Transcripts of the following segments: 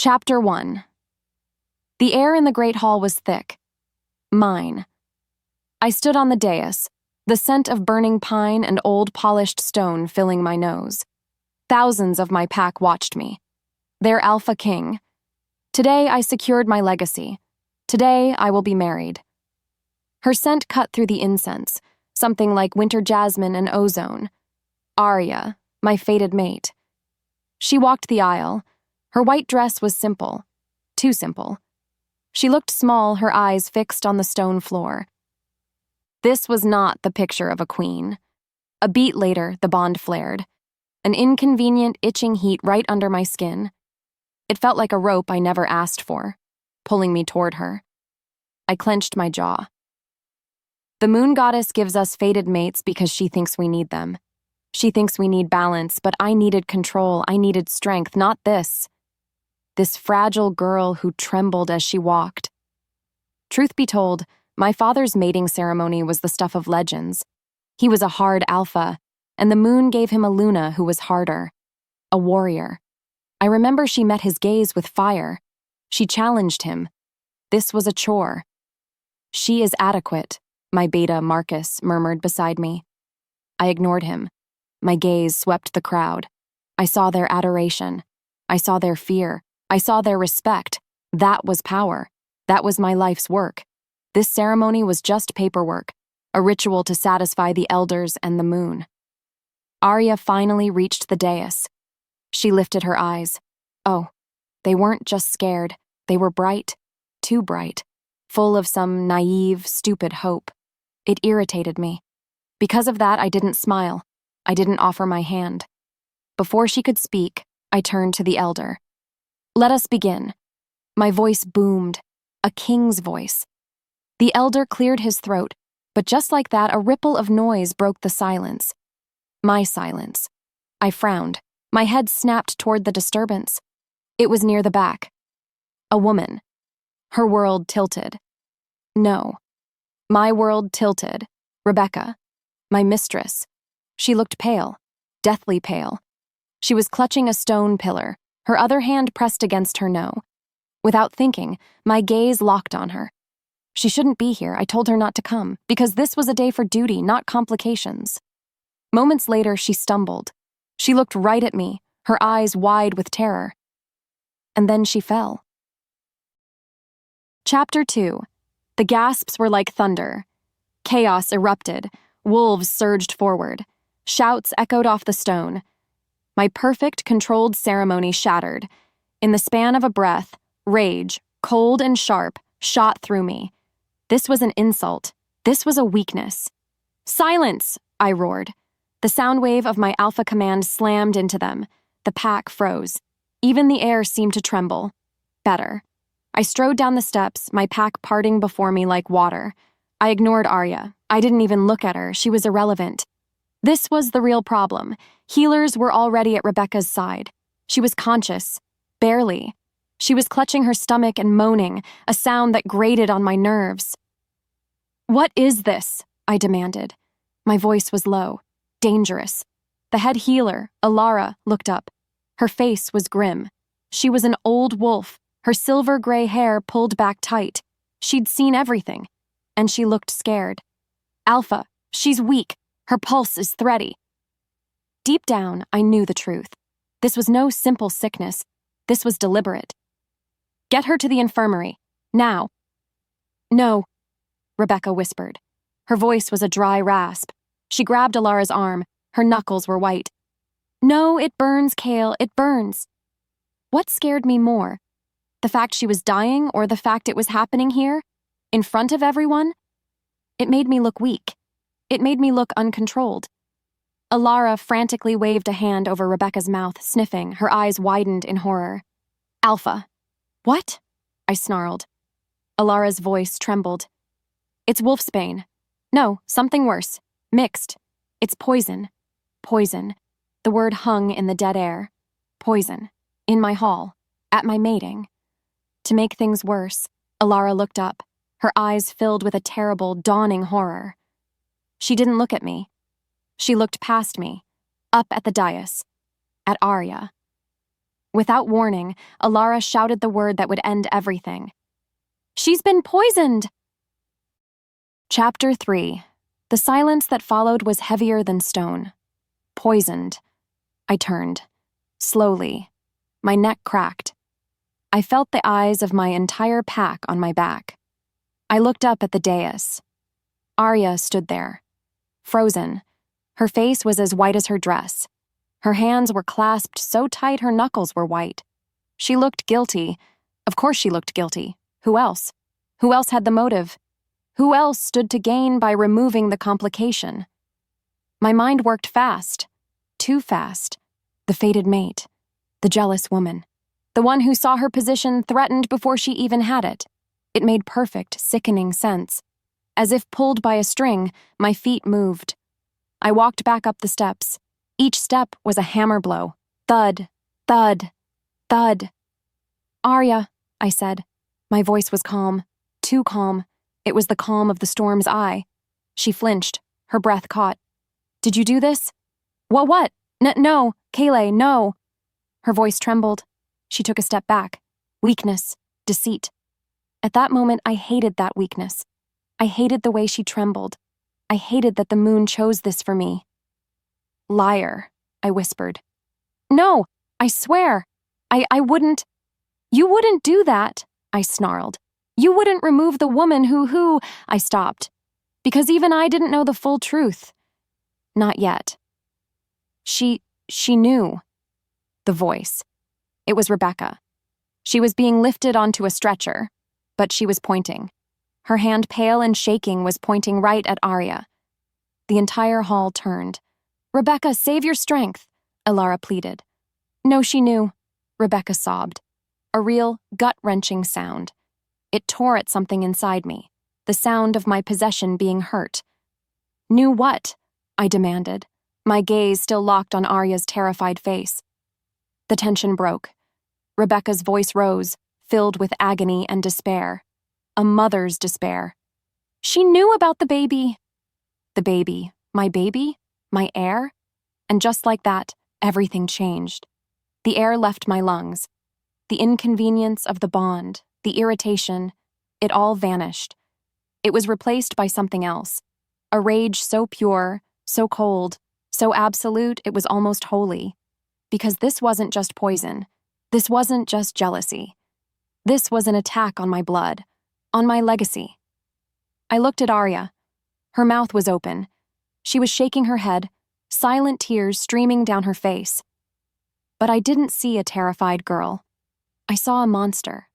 Chapter 1. The air in the great hall was thick. Mine. I stood on the dais, the scent of burning pine and old polished stone filling my nose. Thousands of my pack watched me. Their alpha king. Today I secured my legacy. Today I will be married. Her scent cut through the incense, something like winter jasmine and ozone. Arya, my fated mate. She walked the aisle. Her white dress was simple. Too simple. She looked small, her eyes fixed on the stone floor. This was not the picture of a queen. A beat later, the bond flared. An inconvenient, itching heat right under my skin. It felt like a rope I never asked for, pulling me toward her. I clenched my jaw. The moon goddess gives us fated mates because she thinks we need them. She thinks we need balance, but I needed control, I needed strength, not this. This fragile girl who trembled as she walked. Truth be told, my father's mating ceremony was the stuff of legends. He was a hard alpha, and the moon gave him a Luna who was harder. A warrior. I remember she met his gaze with fire. She challenged him. This was a chore. She is adequate, my beta Marcus murmured beside me. I ignored him. My gaze swept the crowd. I saw their adoration. I saw their fear. I saw their respect. That was power. That was my life's work. This ceremony was just paperwork, a ritual to satisfy the elders and the moon. Arya finally reached the dais. She lifted her eyes. Oh, they weren't just scared. They were bright. Too bright. Full of some naive, stupid hope. It irritated me. Because of that, I didn't smile. I didn't offer my hand. Before she could speak, I turned to the elder. Let us begin. My voice boomed, a king's voice. The elder cleared his throat, but just like that, a ripple of noise broke the silence. My silence. I frowned. My head snapped toward the disturbance. It was near the back. A woman. Her world tilted. No. My world tilted. Rebecca. My mistress. She looked pale, deathly pale. She was clutching a stone pillar, her other hand pressed against her no. Without thinking, my gaze locked on her. She shouldn't be here. I told her not to come, because this was a day for duty, not complications. Moments later, she stumbled. She looked right at me, her eyes wide with terror. And then she fell. Chapter 2. The gasps were like thunder. Chaos erupted. Wolves surged forward. Shouts echoed off the stone. My perfect, controlled ceremony shattered. In the span of a breath, rage, cold and sharp, shot through me. This was an insult. This was a weakness. Silence! I roared. The sound wave of my alpha command slammed into them. The pack froze. Even the air seemed to tremble. Better. I strode down the steps, my pack parting before me like water. I ignored Arya. I didn't even look at her. She was irrelevant. This was the real problem. Healers were already at Rebecca's side. She was conscious. Barely. She was clutching her stomach and moaning, a sound that grated on my nerves. What is this? I demanded. My voice was low. Dangerous. The head healer, Alara, looked up. Her face was grim. She was an old wolf, her silver gray hair pulled back tight. She'd seen everything. And she looked scared. Alpha, she's weak. Her pulse is thready. Deep down, I knew the truth. This was no simple sickness. This was deliberate. Get her to the infirmary. Now. No, Rebecca whispered. Her voice was a dry rasp. She grabbed Alara's arm. Her knuckles were white. No, it burns, Kale, it burns. What scared me more? The fact she was dying or the fact it was happening here? In front of everyone? It made me look weak. It made me look uncontrolled. Alara frantically waved a hand over Rebecca's mouth, sniffing, her eyes widened in horror. Alpha. What? I snarled. Alara's voice trembled. It's wolfsbane. No, something worse. Mixed. It's poison. Poison. The word hung in the dead air. Poison. In my hall. At my mating. To make things worse, Alara looked up, her eyes filled with a terrible, dawning horror. She didn't look at me. She looked past me, up at the dais, at Arya. Without warning, Alara shouted the word that would end everything. "She's been poisoned!" Chapter 3. The silence that followed was heavier than stone. Poisoned. I turned. Slowly. My neck cracked. I felt the eyes of my entire pack on my back. I looked up at the dais. Arya stood there. Frozen. Her face was as white as her dress. Her hands were clasped so tight her knuckles were white. She looked guilty. Of course she looked guilty. Who else? Who else had the motive? Who else stood to gain by removing the complication? My mind worked fast. Too fast. The fated mate. The jealous woman. The one who saw her position threatened before she even had it. It made perfect, sickening sense. As if pulled by a string, my feet moved. I walked back up the steps. Each step was a hammer blow. Thud, thud, thud. "Arya," I said. My voice was calm. Too calm. It was the calm of the storm's eye. She flinched. Her breath caught. "Did you do this?" What? No, Kayleigh, no." Her voice trembled. She took a step back. Weakness. Deceit. At that moment, I hated that weakness. I hated the way she trembled. I hated that the moon chose this for me. "Liar," I whispered. "No, I swear. I wouldn't." "You wouldn't do that," I snarled. "You wouldn't remove the woman who," I stopped. Because even I didn't know the full truth. Not yet. She knew. The voice. It was Rebecca. She was being lifted onto a stretcher, but she was pointing. Her hand, pale and shaking, was pointing right at Arya. The entire hall turned. "Rebecca, save your strength," Alara pleaded. "No, she knew," Rebecca sobbed. A real, gut-wrenching sound. It tore at something inside me, the sound of my possession being hurt. "Knew what?" I demanded, my gaze still locked on Arya's terrified face. The tension broke. Rebecca's voice rose, filled with agony and despair. A mother's despair. "She knew about the baby." The baby. My baby? My air? And just like that, everything changed. The air left my lungs. The inconvenience of the bond, the irritation, it all vanished. It was replaced by something else. A rage so pure, so cold, so absolute it was almost holy. Because this wasn't just poison. This wasn't just jealousy. This was an attack on my blood, on my legacy. I looked at Arya. Her mouth was open. She was shaking her head, silent tears streaming down her face. But I didn't see a terrified girl. I saw a monster.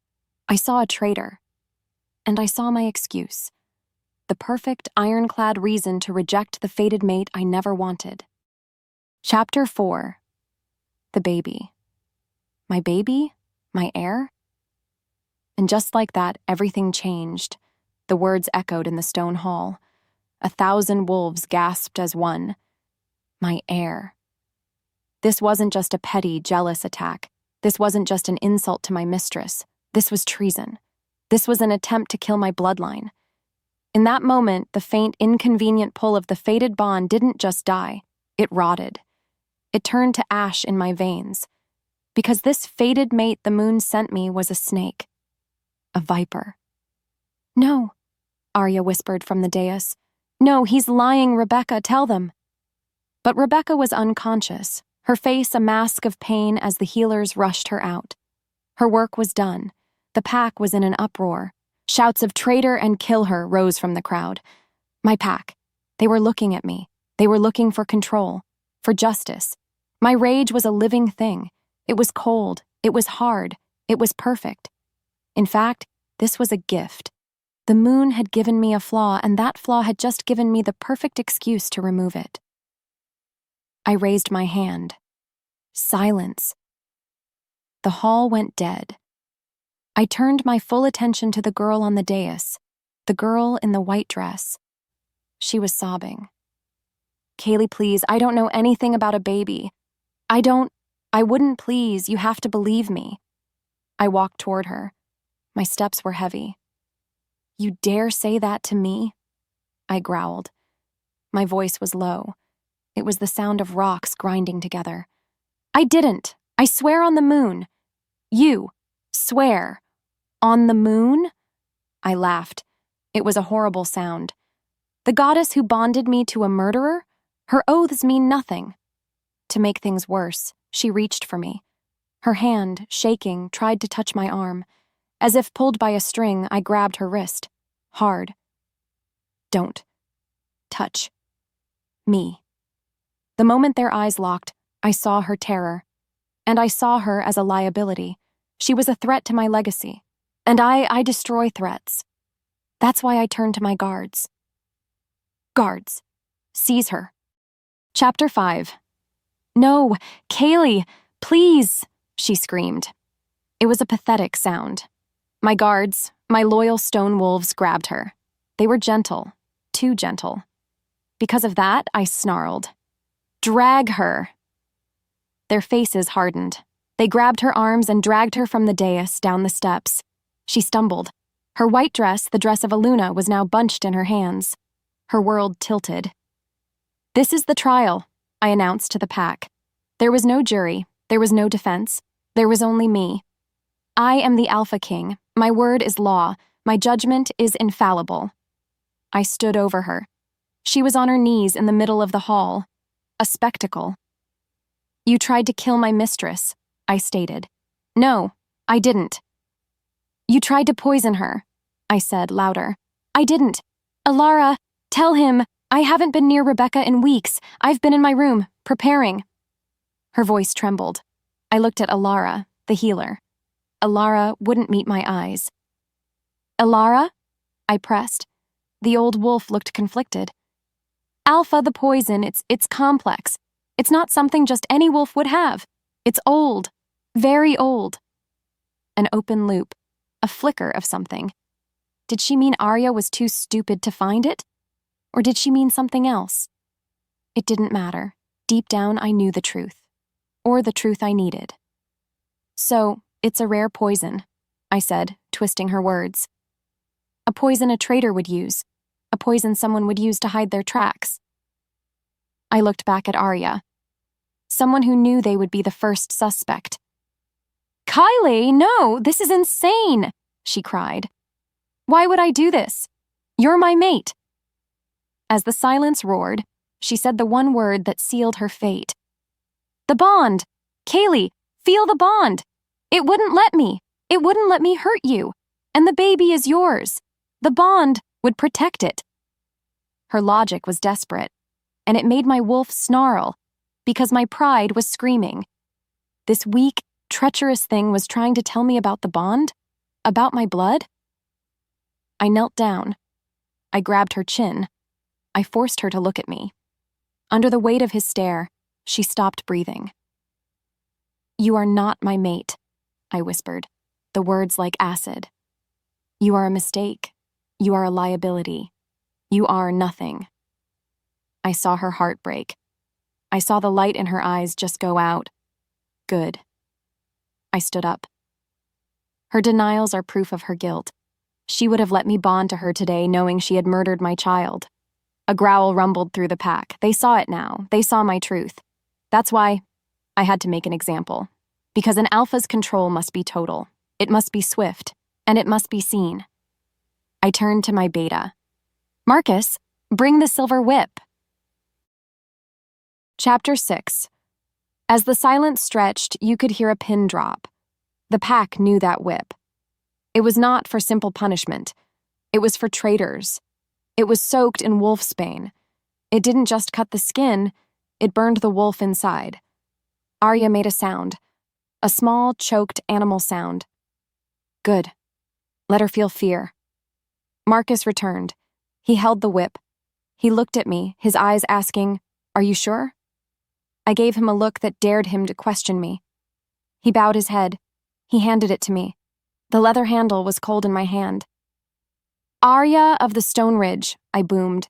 I saw a traitor. And I saw my excuse. The perfect, ironclad reason to reject the fated mate I never wanted. Chapter 4. The baby. My baby? My heir? And just like that, everything changed. The words echoed in the stone hall. 1,000 wolves gasped as one. My heir. This wasn't just a petty, jealous attack. This wasn't just an insult to my mistress. This was treason. This was an attempt to kill my bloodline. In that moment, the faint, inconvenient pull of the fated bond didn't just die. It rotted. It turned to ash in my veins. Because this fated mate the moon sent me was a snake. A viper. "No," Arya whispered from the dais. "No, he's lying, Rebecca, tell them." But Rebecca was unconscious, her face a mask of pain as the healers rushed her out. Her work was done. The pack was in an uproar. Shouts of "traitor" and "kill her" rose from the crowd. My pack. They were looking at me. They were looking for control, for justice. My rage was a living thing. It was cold. It was hard. It was perfect. In fact, this was a gift. The moon had given me a flaw, and that flaw had just given me the perfect excuse to remove it. I raised my hand. Silence. The hall went dead. I turned my full attention to the girl on the dais, the girl in the white dress. She was sobbing. "Kayleigh, please, I don't know anything about a baby. I wouldn't, please, you have to believe me." I walked toward her. My steps were heavy. "You dare say that to me?" I growled. My voice was low. It was the sound of rocks grinding together. "I didn't," I swear on the moon. You swear on the moon? I laughed. It was a horrible sound. The goddess who bonded me to a murderer? Her oaths mean nothing. To make things worse, she reached for me. Her hand, shaking, tried to touch my arm. As if pulled by a string, I grabbed her wrist. Hard. Don't. Touch. Me. The moment their eyes locked, I saw her terror. And I saw her as a liability. She was a threat to my legacy. And I destroy threats. That's why I turned to my guards. Guards. Seize her. Chapter 5. No, Kaylee, please, she screamed. It was a pathetic sound. My guards, my loyal stone wolves, grabbed her. They were gentle, too gentle. Because of that, I snarled. Drag her. Their faces hardened. They grabbed her arms and dragged her from the dais down the steps. She stumbled. Her white dress, the dress of a Luna, was now bunched in her hands. Her world tilted. This is the trial, I announced to the pack. There was no jury. There was no defense. There was only me. I am the Alpha King. My word is law. My judgment is infallible. I stood over her. She was on her knees in the middle of the hall. A spectacle. You tried to kill my mistress, I stated. No, I didn't. You tried to poison her, I said louder. I didn't. Alara, tell him, I haven't been near Rebecca in weeks. I've been in my room, preparing. Her voice trembled. I looked at Alara, the healer. Alara wouldn't meet my eyes. Alara? I pressed. The old wolf looked conflicted. Alpha, the poison, it's complex. It's not something just any wolf would have. It's old. Very old. An open loop. A flicker of something. Did she mean Arya was too stupid to find it? Or did she mean something else? It didn't matter. Deep down, I knew the truth. Or the truth I needed. So, it's a rare poison, I said, twisting her words. A poison a traitor would use. A poison someone would use to hide their tracks. I looked back at Arya. Someone who knew they would be the first suspect. Kylie, no, this is insane, she cried. Why would I do this? You're my mate. As the silence roared, she said the one word that sealed her fate. The bond. Kaylee, feel the bond. It wouldn't let me. It wouldn't let me hurt you. And the baby is yours. The bond would protect it. Her logic was desperate, and it made my wolf snarl, because my pride was screaming. This weak, treacherous thing was trying to tell me about the bond? About my blood? I knelt down. I grabbed her chin. I forced her to look at me. Under the weight of his stare, she stopped breathing. You are not my mate, I whispered, the words like acid. You are a mistake. You are a liability. You are nothing. I saw her heart break. I saw the light in her eyes just go out. Good. I stood up. Her denials are proof of her guilt. She would have let me bond to her today knowing she had murdered my child. A growl rumbled through the pack. They saw it now. They saw my truth. That's why I had to make an example. Because an alpha's control must be total. It must be swift. And it must be seen. I turned to my beta. Marcus, bring the silver whip. Chapter 6. As the silence stretched, you could hear a pin drop. The pack knew that whip. It was not for simple punishment. It was for traitors. It was soaked in wolfsbane. It didn't just cut the skin, it burned the wolf inside. Arya made a sound. A small, choked animal sound. Good. Let her feel fear. Marcus returned. He held the whip. He looked at me, his eyes asking, Are you sure? I gave him a look that dared him to question me. He bowed his head. He handed it to me. The leather handle was cold in my hand. Arya of the Stone Ridge, I boomed.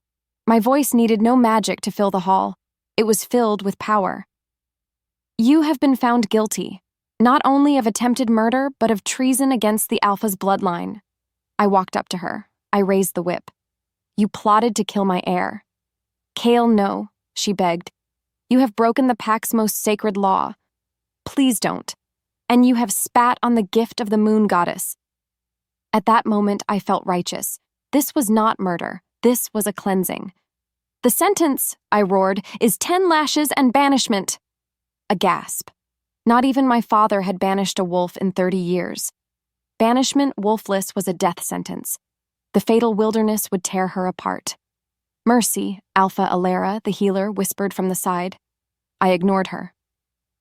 My voice needed no magic to fill the hall. It was filled with power. You have been found guilty, not only of attempted murder, but of treason against the Alpha's bloodline. I walked up to her. I raised the whip. You plotted to kill my heir. Kale, no, she begged. You have broken the pack's most sacred law. Please don't. And you have spat on the gift of the moon goddess." At that moment, I felt righteous. This was not murder. This was a cleansing. "The sentence," I roared, "is 10 lashes and banishment." A gasp. Not even my father had banished a wolf in 30 years. Banishment wolfless was a death sentence. The fatal wilderness would tear her apart. "Mercy," Alpha Alera, the healer, whispered from the side. I ignored her.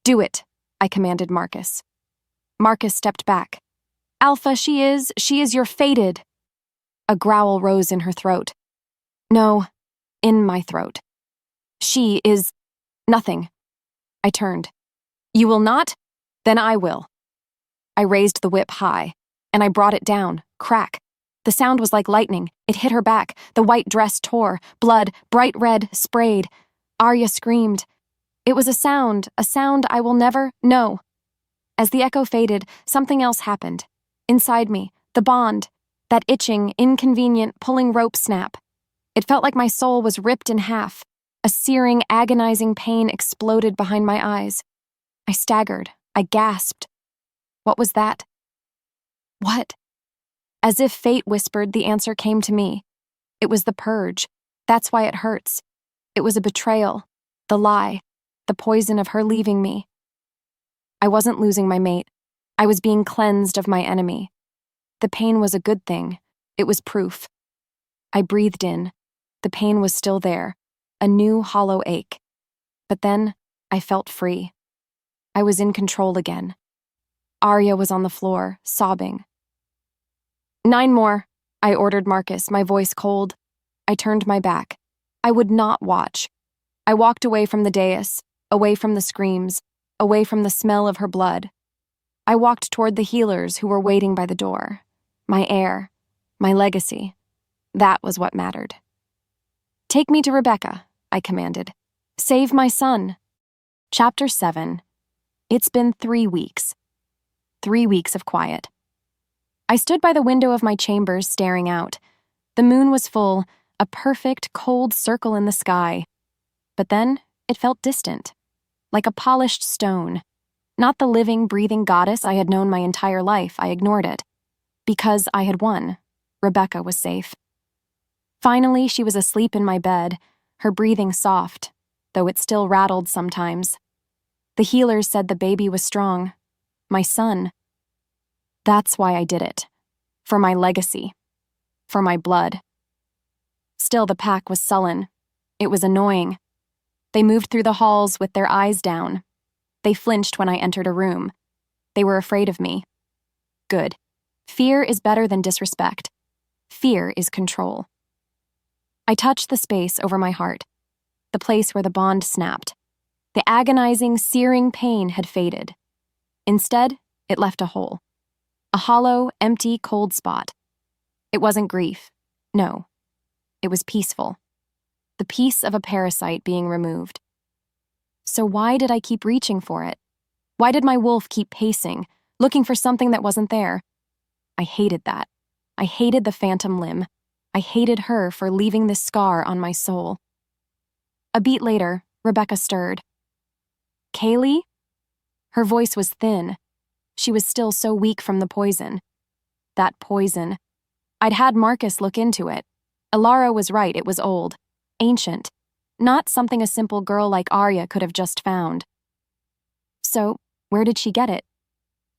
"Do it," I commanded Marcus. Marcus stepped back. "Alpha, she is your fated." A growl rose in her throat. No, in my throat. "She is nothing." I turned. "You will not? Then I will." I raised the whip high, and I brought it down, crack. The sound was like lightning. It hit her back. The white dress tore. Blood, bright red, sprayed. Arya screamed. It was a sound I will never know. As the echo faded, something else happened. Inside me, the bond, that itching, inconvenient, pulling rope snap. It felt like my soul was ripped in half. A searing, agonizing pain exploded behind my eyes. I staggered. I gasped. What was that? What? As if fate whispered, the answer came to me. It was the purge. That's why it hurts. It was a betrayal, the lie, the poison of her leaving me. I wasn't losing my mate. I was being cleansed of my enemy. The pain was a good thing. It was proof. I breathed in. The pain was still there, a new hollow ache. But then I felt free. I was in control again. Arya was on the floor, sobbing. 9 more, I ordered Marcus, my voice cold. I turned my back. I would not watch. I walked away from the dais, away from the screams, away from the smell of her blood. I walked toward the healers who were waiting by the door. My heir, my legacy. That was what mattered. "Take me to Rebecca," I commanded. "Save my son." Chapter 7. It's been 3 weeks. 3 weeks of quiet. I stood by the window of my chambers staring out. The moon was full, a perfect, cold circle in the sky. But then it felt distant, like a polished stone. Not the living, breathing goddess I had known my entire life. I ignored it. Because I had won. Rebecca was safe. Finally, she was asleep in my bed, her breathing soft, though it still rattled sometimes. The healers said the baby was strong. My son. That's why I did it. For my legacy. For my blood. Still, the pack was sullen. It was annoying. They moved through the halls with their eyes down. They flinched when I entered a room. They were afraid of me. Good. Fear is better than disrespect. Fear is control. I touched the space over my heart, the place where the bond snapped. The agonizing, searing pain had faded. Instead, it left a hole. A hollow, empty, cold spot. It wasn't grief. No. It was peaceful. The peace of a parasite being removed. So why did I keep reaching for it? Why did my wolf keep pacing, looking for something that wasn't there? I hated that. I hated the phantom limb. I hated her for leaving this scar on my soul. A beat later, Rebecca stirred. "Kaylee?" Her voice was thin. She was still so weak from the poison. That poison. I'd had Marcus look into it. Alara was right, it was old. Ancient. Not something a simple girl like Arya could have just found. So, where did she get it?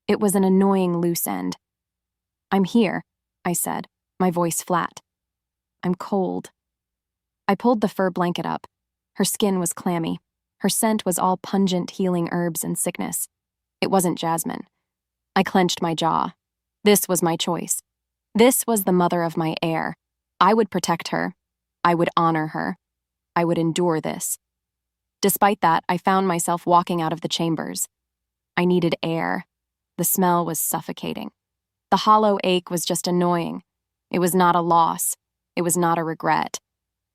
It was an annoying loose end. "I'm here," I said, my voice flat. "I'm cold." I pulled the fur blanket up. Her skin was clammy. Her scent was all pungent, healing herbs and sickness. It wasn't jasmine. I clenched my jaw. This was my choice. This was the mother of my heir. I would protect her. I would honor her. I would endure this. Despite that, I found myself walking out of the chambers. I needed air. The smell was suffocating. The hollow ache was just annoying. It was not a loss. It was not a regret.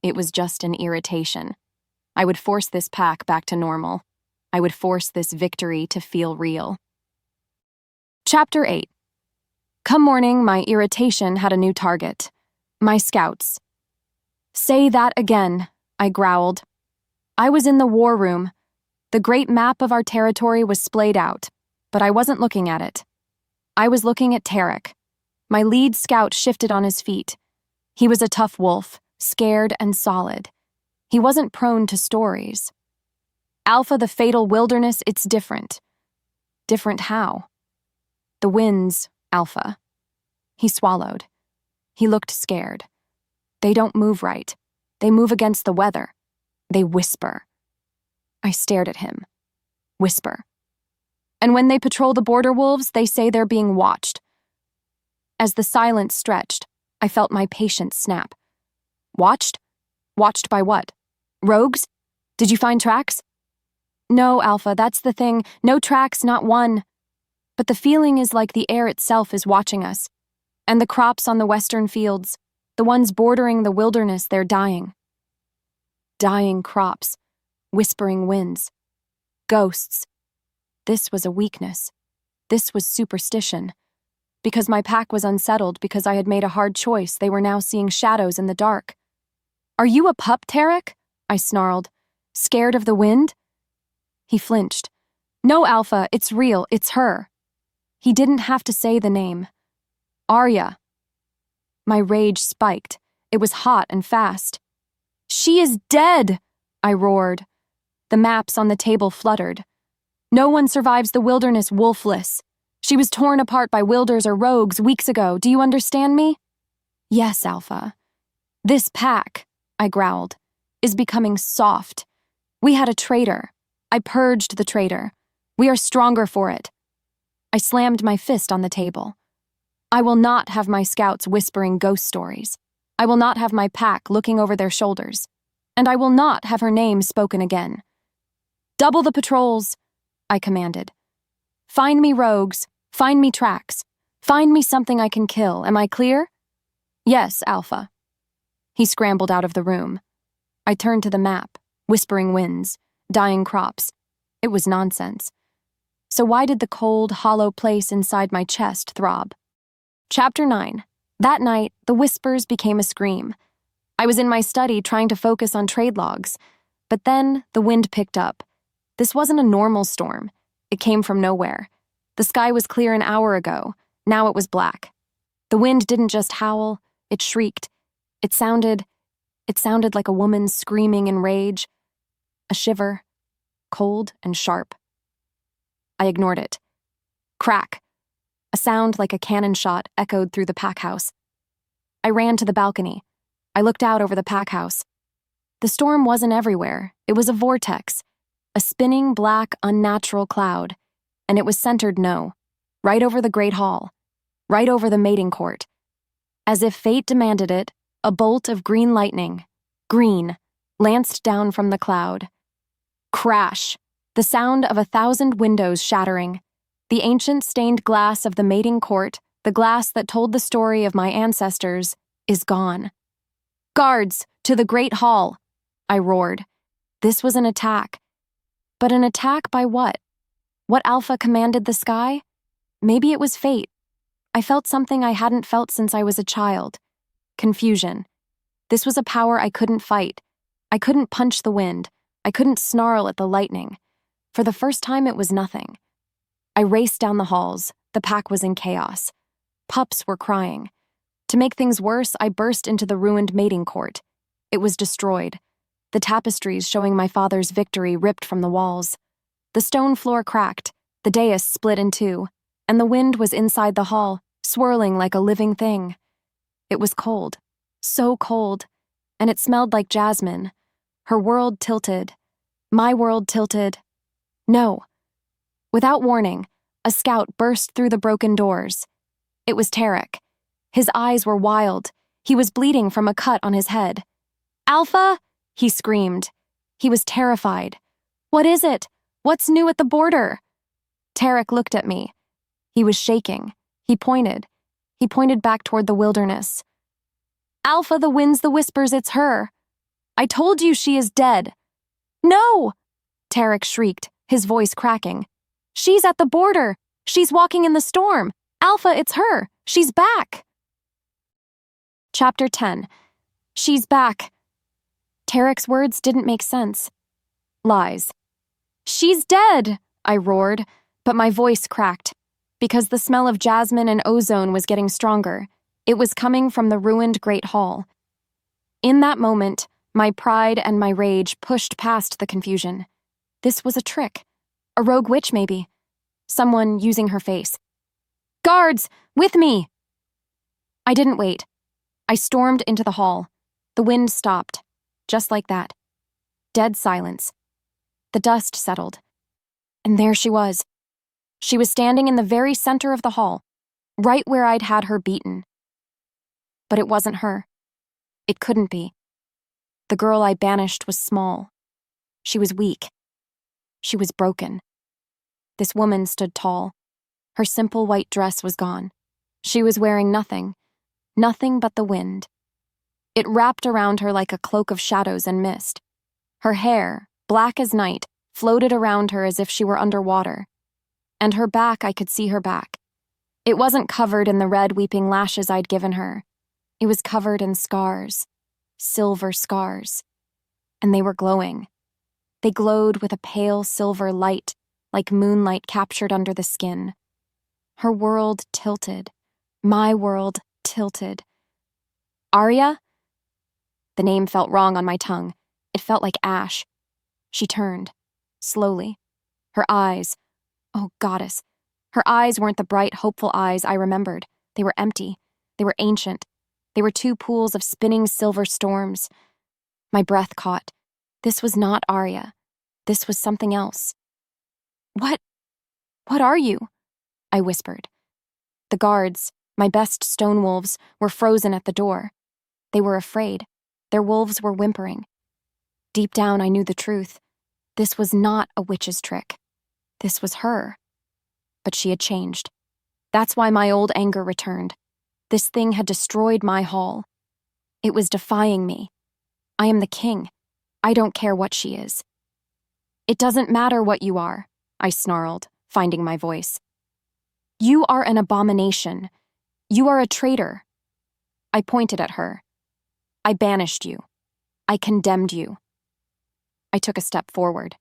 It was just an irritation. I would force this pack back to normal. I would force this victory to feel real. Chapter 8. Come morning, my irritation had a new target. My scouts. "Say that again," I growled. I was in the war room. The great map of our territory was splayed out, but I wasn't looking at it. I was looking at Tarek. My lead scout shifted on his feet. He was a tough wolf, scared and solid. He wasn't prone to stories. Alpha, the fatal wilderness, it's different. Different how? The winds, Alpha. He swallowed. He looked scared. They don't move right. They move against the weather. They whisper. I stared at him. Whisper. And when they patrol the border wolves, they say they're being watched. As the silence stretched, I felt my patience snap. Watched? Watched by what? Rogues? Did you find tracks? No, Alpha, that's the thing. No tracks, not one. But the feeling is like the air itself is watching us. And the crops on the western fields, the ones bordering the wilderness, they're dying. Dying crops, whispering winds, ghosts. This was a weakness. This was superstition. Because my pack was unsettled, because I had made a hard choice, they were now seeing shadows in the dark. Are you a pup, Tarek? I snarled. Scared of the wind? He flinched. No, Alpha, it's real, it's her. He didn't have to say the name. Arya. My rage spiked. It was hot and fast. She is dead, I roared. The maps on the table fluttered. No one survives the wilderness wolfless. She was torn apart by wilders or rogues weeks ago. Do you understand me? Yes, Alpha. This pack, I growled, is becoming soft. We had a traitor. I purged the traitor. We are stronger for it. I slammed my fist on the table. I will not have my scouts whispering ghost stories. I will not have my pack looking over their shoulders. And I will not have her name spoken again. Double the patrols, I commanded. Find me rogues. Find me tracks. Find me something I can kill. Am I clear? Yes, Alpha. He scrambled out of the room. I turned to the map, whispering winds, dying crops. It was nonsense. So why did the cold, hollow place inside my chest throb? Chapter 9. That night, the whispers became a scream. I was in my study trying to focus on trade logs, but then the wind picked up. This wasn't a normal storm. It came from nowhere. The sky was clear an hour ago. Now it was black. The wind didn't just howl, it shrieked. It sounded like a woman screaming in rage. A shiver, cold and sharp. I ignored it. Crack. A sound like a cannon shot echoed through the pack house. I ran to the balcony. I looked out over the pack house. The storm wasn't everywhere. It was a vortex, a spinning black, unnatural cloud, and it was centered right over the Great Hall, right over the mating court. As if fate demanded it, a bolt of green lightning, green, lanced down from the cloud. Crash! The sound of 1,000 windows shattering. The ancient stained glass of the mating court, the glass that told the story of my ancestors, is gone. Guards, to the Great Hall! I roared. This was an attack. But an attack by what? What Alpha commanded the sky? Maybe it was fate. I felt something I hadn't felt since I was a child. Confusion. This was a power I couldn't fight. I couldn't punch the wind. I couldn't snarl at the lightning. For the first time, it was nothing. I raced down the halls. The pack was in chaos. Pups were crying. To make things worse, I burst into the ruined mating court. It was destroyed. The tapestries showing my father's victory ripped from the walls. The stone floor cracked, the dais split in two, and the wind was inside the hall, swirling like a living thing. It was cold, so cold, and it smelled like jasmine. Her world tilted. My world tilted. No. Without warning, a scout burst through the broken doors. It was Tarek. His eyes were wild. He was bleeding from a cut on his head. Alpha! He screamed. He was terrified. What is it? What's new at the border? Tarek looked at me. He was shaking. He pointed. He pointed back toward the wilderness. Alpha, the winds, the whispers, it's her. I told you she is dead. No! Tarek shrieked, his voice cracking. She's at the border. She's walking in the storm. Alpha, it's her. She's back. Chapter 10. She's back. Tarek's words didn't make sense. Lies. "She's dead!" I roared, but my voice cracked, because the smell of jasmine and ozone was getting stronger. It was coming from the ruined Great Hall. In that moment, my pride and my rage pushed past the confusion. This was a trick. A rogue witch, maybe. Someone using her face. "Guards! With me!" I didn't wait. I stormed into the hall. The wind stopped. Just like that. Dead silence. The dust settled. And there she was. She was standing in the very center of the hall, right where I'd had her beaten. But it wasn't her. It couldn't be. The girl I banished was small. She was weak. She was broken. This woman stood tall. Her simple white dress was gone. She was wearing nothing but the wind. It wrapped around her like a cloak of shadows and mist. Her hair, black as night, floated around her as if she were underwater. And her back, I could see her back. It wasn't covered in the red weeping lashes I'd given her. It was covered in scars, silver scars. And they were glowing. They glowed with a pale silver light, like moonlight captured under the skin. Her world tilted. My world tilted. Arya? The name felt wrong on my tongue. It felt like ash. She turned, slowly. Her eyes, oh goddess, her eyes weren't the bright, hopeful eyes I remembered. They were empty. They were ancient. They were two pools of spinning silver storms. My breath caught. This was not Arya. This was something else. What are you?" I whispered. The guards, my best stone wolves, were frozen at the door. They were afraid. Their wolves were whimpering. Deep down, I knew the truth. This was not a witch's trick. This was her. But she had changed. That's why my old anger returned. This thing had destroyed my hall. It was defying me. I am the king. I don't care what she is. "It doesn't matter what you are," I snarled, finding my voice. "You are an abomination. You are a traitor." I pointed at her. "I banished you. I condemned you." I took a step forward.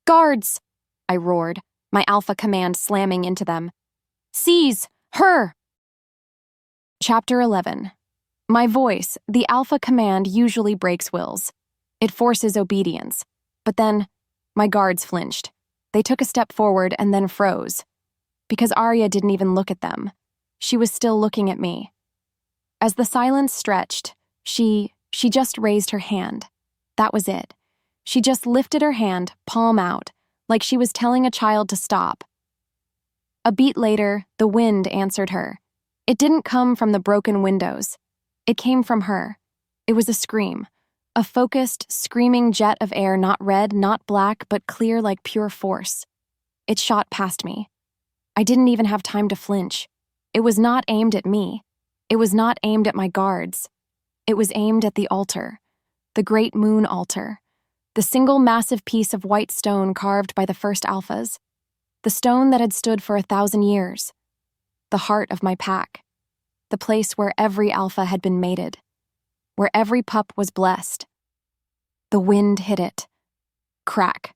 "Guards!" I roared, my alpha command slamming into them. "Seize her!" Chapter 11. My voice, the alpha command, usually breaks wills. It forces obedience. But then, my guards flinched. They took a step forward and then froze. Because Arya didn't even look at them. She was still looking at me. As the silence stretched, she just raised her hand. That was it. She just lifted her hand, palm out, like she was telling a child to stop. A beat later, the wind answered her. It didn't come from the broken windows. It came from her. It was a scream. A focused, screaming jet of air, not red, not black, but clear like pure force. It shot past me. I didn't even have time to flinch. It was not aimed at me. It was not aimed at my guards. It was aimed at the altar. The great moon altar. The single massive piece of white stone carved by the first alphas. The stone that had stood for 1,000 years. The heart of my pack. The place where every alpha had been mated. Where every pup was blessed. The wind hit it. Crack.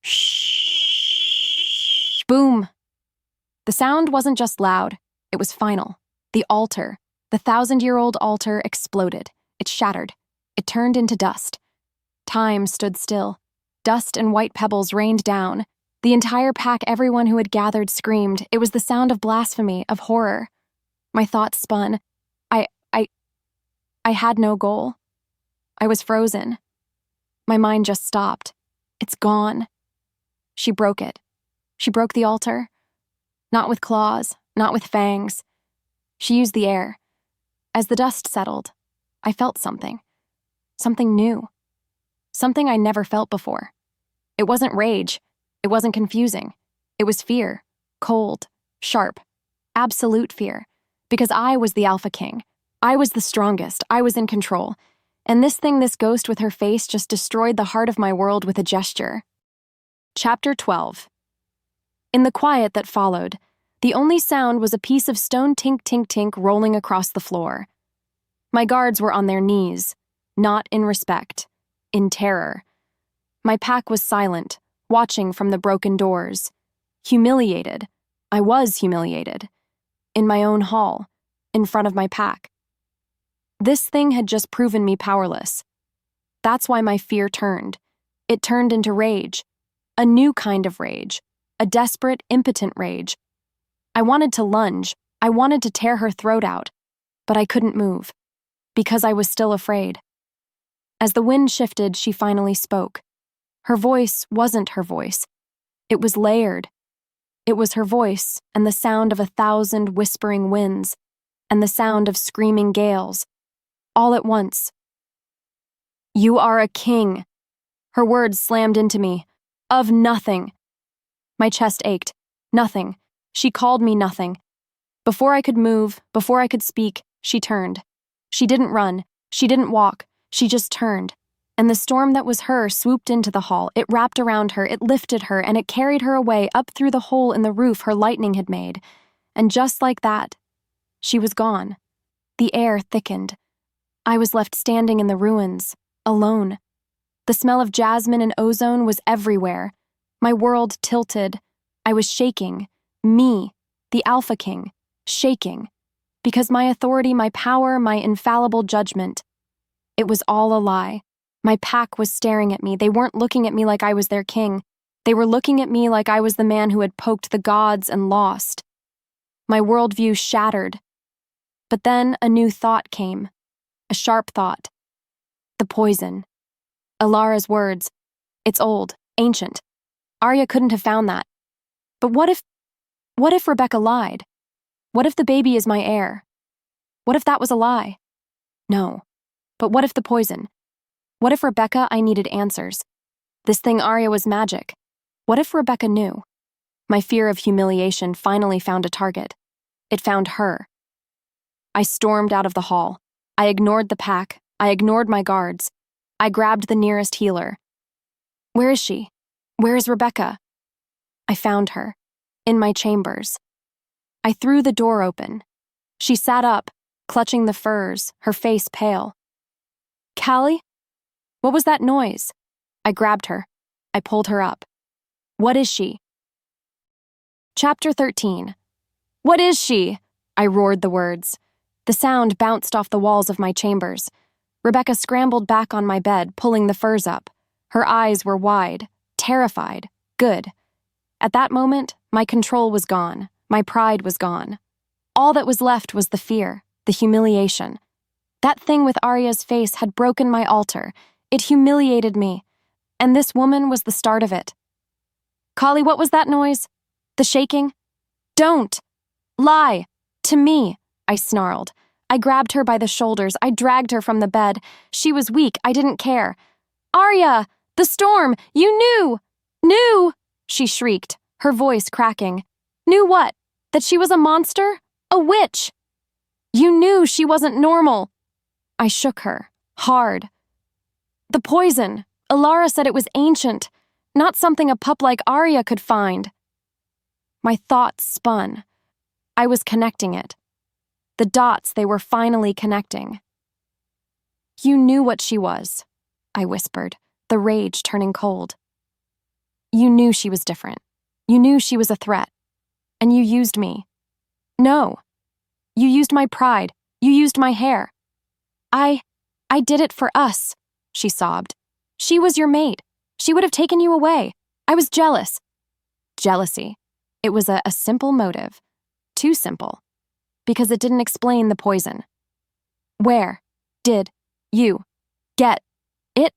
Shh. Boom. The sound wasn't just loud, it was final. The altar, the 1,000-year-old altar, exploded. It shattered. It turned into dust. Time stood still. Dust and white pebbles rained down. The entire pack, everyone who had gathered, screamed. It was the sound of blasphemy, of horror. My thoughts spun. I had no goal. I was frozen. My mind just stopped. It's gone. She broke it. She broke the altar. Not with claws, not with fangs. She used the air. As the dust settled, I felt something. Something new. Something I never felt before. It wasn't rage. It wasn't confusing. It was fear. Cold. Sharp. Absolute fear. Because I was the Alpha King. I was the strongest. I was in control. And this ghost with her face just destroyed the heart of my world with a gesture. Chapter 12. In the quiet that followed, the only sound was a piece of stone tink-tink-tink rolling across the floor. My guards were on their knees, not in respect, in terror. My pack was silent, watching from the broken doors. Humiliated. I was humiliated. In my own hall, in front of my pack. This thing had just proven me powerless. That's why my fear turned. It turned into rage. A new kind of rage. A desperate, impotent rage. I wanted to lunge. I wanted to tear her throat out. But I couldn't move. Because I was still afraid. As the wind shifted, she finally spoke. Her voice wasn't her voice. It was layered. It was her voice and the sound of 1,000 whispering winds and the sound of screaming gales. All at once. You are a king. Her words slammed into me. Of nothing. My chest ached. Nothing. She called me nothing. Before I could move, before I could speak, she turned. She didn't run. She didn't walk. She just turned. And the storm that was her swooped into the hall. It wrapped around her, it lifted her, and it carried her away up through the hole in the roof her lightning had made. And just like that, she was gone. The air thickened. I was left standing in the ruins, alone. The smell of jasmine and ozone was everywhere. My world tilted. I was shaking. Me, the Alpha King, shaking. Because my authority, my power, my infallible judgment, it was all a lie. My pack was staring at me. They weren't looking at me like I was their king. They were looking at me like I was the man who had poked the gods and lost. My worldview shattered. But then a new thought came. A sharp thought. The poison. Alara's words. It's old, ancient. Arya couldn't have found that. But what if Rebecca lied? What if the baby is my heir? What if that was a lie? No. But what if the poison? What if Rebecca, I needed answers. This thing Arya was magic. What if Rebecca knew? My fear of humiliation finally found a target. It found her. I stormed out of the hall. I ignored the pack. I ignored my guards. I grabbed the nearest healer. Where is she? Where is Rebecca? I found her. In my chambers. I threw the door open. She sat up, clutching the furs, her face pale. Callie? What was that noise? I grabbed her. I pulled her up. What is she? Chapter 13. What is she? I roared the words. The sound bounced off the walls of my chambers. Rebecca scrambled back on my bed, pulling the furs up. Her eyes were wide, terrified, good. At that moment, my control was gone. My pride was gone. All that was left was the fear, the humiliation. That thing with Arya's face had broken my altar. It humiliated me. And this woman was the start of it. Callie, what was that noise? The shaking? Don't! Lie! To me! I snarled. I grabbed her by the shoulders. I dragged her from the bed. She was weak. I didn't care. Arya! The storm! You knew! Knew! She shrieked, her voice cracking. Knew what? That she was a monster? A witch! You knew she wasn't normal! I shook her, hard. The poison! Alara said it was ancient, not something a pup like Arya could find. My thoughts spun. I was connecting it. The dots, they were finally connecting. You knew what she was, I whispered, the rage turning cold. You knew she was different. You knew she was a threat. And you used me. No. You used my pride. You used my hair. I did it for us, she sobbed. She was your mate. She would have taken you away. I was jealous. Jealousy. It was a simple motive. Too simple. Because it didn't explain the poison. Where did you get it?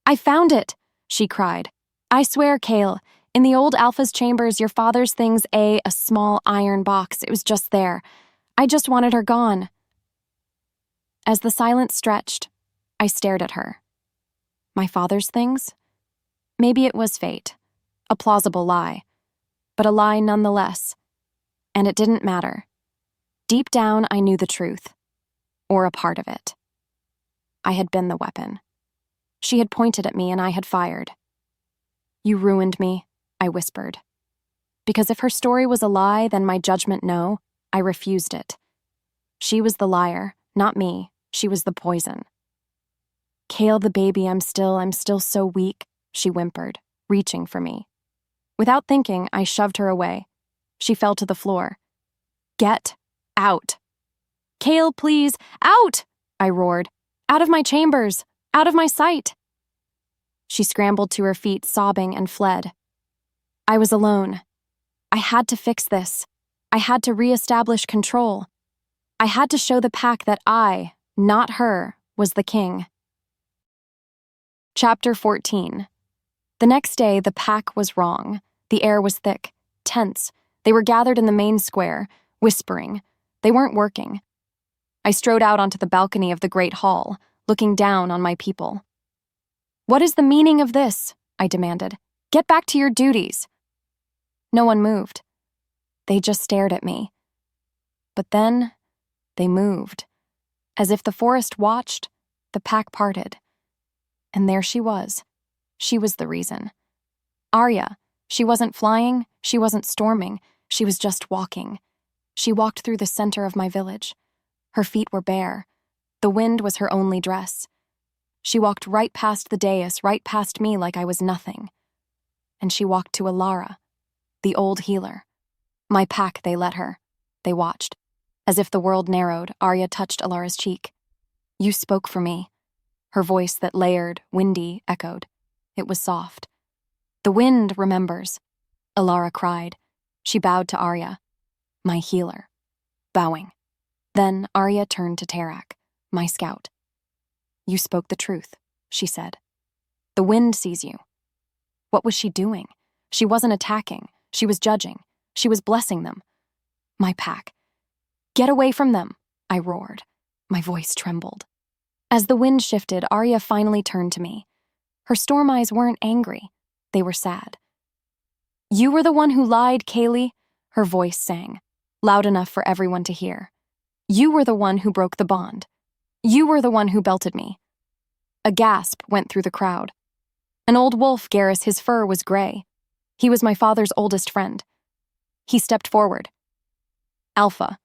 I found it, she cried. I swear, Kale, in the old Alpha's chambers, your father's things, a small iron box. It was just there. I just wanted her gone. As the silence stretched, I stared at her. My father's things? Maybe it was fate. A plausible lie. But a lie nonetheless. And it didn't matter. Deep down, I knew the truth. Or a part of it. I had been the weapon. She had pointed at me and I had fired. You ruined me, I whispered. Because if her story was a lie, then my judgment no, I refused it. She was the liar, not me. She was the poison. Kale the baby, I'm still so weak, she whimpered. reaching for me. Without thinking, I shoved her away. She fell to the floor. Get out. Kale, please, out! I roared. Out of my chambers, out of my sight. She scrambled to her feet, sobbing, and fled. I was alone. I had to fix this. I had to reestablish control. I had to show the pack that I, not her, was the king. Chapter 14. The next day, the pack was wrong. The air was thick, tense. They were gathered in the main square, whispering. They weren't working. I strode out onto the balcony of the great hall, looking down on my people. What is the meaning of this? I demanded. Get back to your duties. No one moved. They just stared at me. But then, they moved. As if the forest watched, the pack parted. And there she was. She was the reason. Arya. She wasn't flying, she wasn't storming, she was just walking. She walked through the center of my village. Her feet were bare. The wind was her only dress. She walked right past the dais, right past me like I was nothing. And she walked to Alara, the old healer. My pack, they let her. They watched. As if the world narrowed, Arya touched Alara's cheek. You spoke for me. Her voice that layered, windy, echoed. It was soft. The wind remembers. Alara cried. She bowed to Arya. My healer. Bowing. Then Arya turned to Tarak, my scout. You spoke the truth, she said. The wind sees you. What was she doing? She wasn't attacking. She was judging. She was blessing them. My pack. Get away from them, I roared. My voice trembled. As the wind shifted, Arya finally turned to me. Her storm eyes weren't angry. They were sad. You were the one who lied, Kaylee, her voice sang, loud enough for everyone to hear. You were the one who broke the bond. You were the one who belted me. A gasp went through the crowd. An old wolf, Garrus, his fur was gray. He was my father's oldest friend. He stepped forward. Alpha,